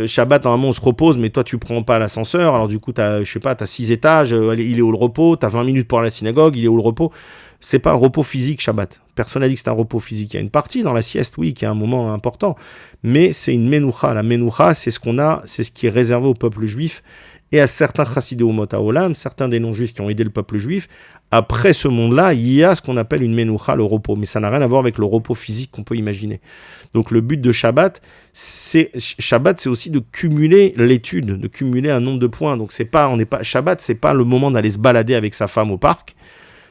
Shabbat, normalement, on se repose, mais toi, tu prends pas l'ascenseur, alors du coup, t'as 6 étages, il est où le repos, t'as 20 minutes pour aller à la synagogue, il est où le repos? C'est pas un repos physique, Shabbat. Personne n'a dit que c'est un repos physique. Il y a une partie dans la sieste, oui, qui est un moment important, mais c'est une menoucha. La menoucha, c'est ce qui est réservé au peuple juif, et à certains chassidé umot haolam, certains des non-juifs qui ont aidé le peuple juif. Après ce monde-là, il y a ce qu'on appelle une menoucha, le repos, mais ça n'a rien à voir avec le repos physique qu'on peut imaginer. Donc le but de Shabbat, c'est aussi de cumuler l'étude, de cumuler un nombre de points. Donc Shabbat, c'est pas le moment d'aller se balader avec sa femme au parc.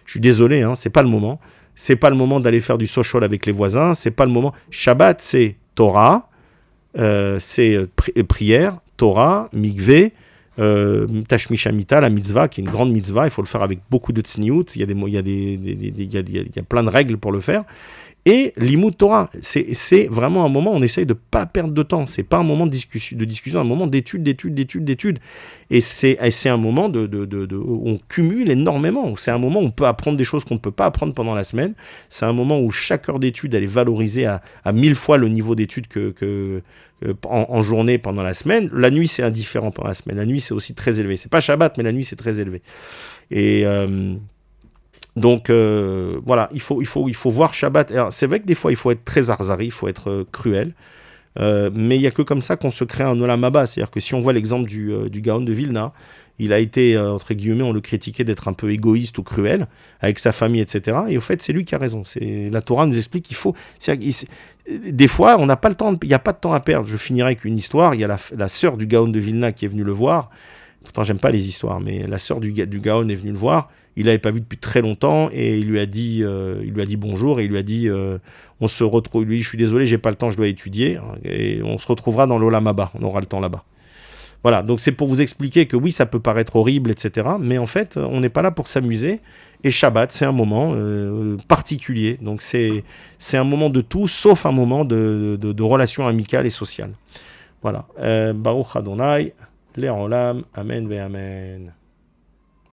Je suis désolé, c'est pas le moment. C'est pas le moment d'aller faire du social avec les voisins. C'est pas le moment. Shabbat, c'est Torah, c'est prière, Torah, mikveh, Tashmish Hamita, la mitzvah, qui est une grande mitzvah, il faut le faire avec beaucoup de tsniout, il y a plein de règles pour le faire, et l'Imout Torah. C'est vraiment un moment où on essaye de ne pas perdre de temps. C'est pas un moment de discussion, un moment d'étude. Et c'est un moment où on cumule énormément. C'est un moment où on peut apprendre des choses qu'on ne peut pas apprendre pendant la semaine. C'est un moment où chaque heure d'étude, elle est valorisée à 1000 fois le niveau d'étude en journée pendant la semaine. La nuit, c'est indifférent pendant la semaine. La nuit, c'est aussi très élevé. C'est pas Shabbat, mais la nuit, c'est très élevé. Et... donc voilà, il faut voir Shabbat. Alors, c'est vrai que des fois, il faut être très arzari, il faut être cruel. Mais il n'y a que comme ça qu'on se crée un Olam Haba. C'est-à-dire que si on voit l'exemple du Gaon de Vilna, il a été, entre guillemets, on le critiquait d'être un peu égoïste ou cruel avec sa famille, etc. Et au fait, c'est lui qui a raison. La Torah nous explique qu'il faut... Des fois, on n'a pas le temps, il n'y a pas de temps à perdre. Je finirai avec une histoire. Il y a la sœur du Gaon de Vilna qui est venue le voir. Pourtant, j'aime pas les histoires, mais la sœur du Gaon est venue le voir. Il l'avait pas vu depuis très longtemps et il lui a dit bonjour et il lui a dit on se retrouve. Lui, je suis désolé, j'ai pas le temps, je dois étudier et on se retrouvera dans l'Olam Haba. On aura le temps là-bas. Voilà, donc c'est pour vous expliquer que oui, ça peut paraître horrible, etc. Mais en fait, on n'est pas là pour s'amuser. Et Shabbat, c'est un moment particulier. Donc c'est un moment de tout, sauf un moment de relation amicale et sociale. Voilà. Baruch Adonai, Le'olam, Amen ve Amen.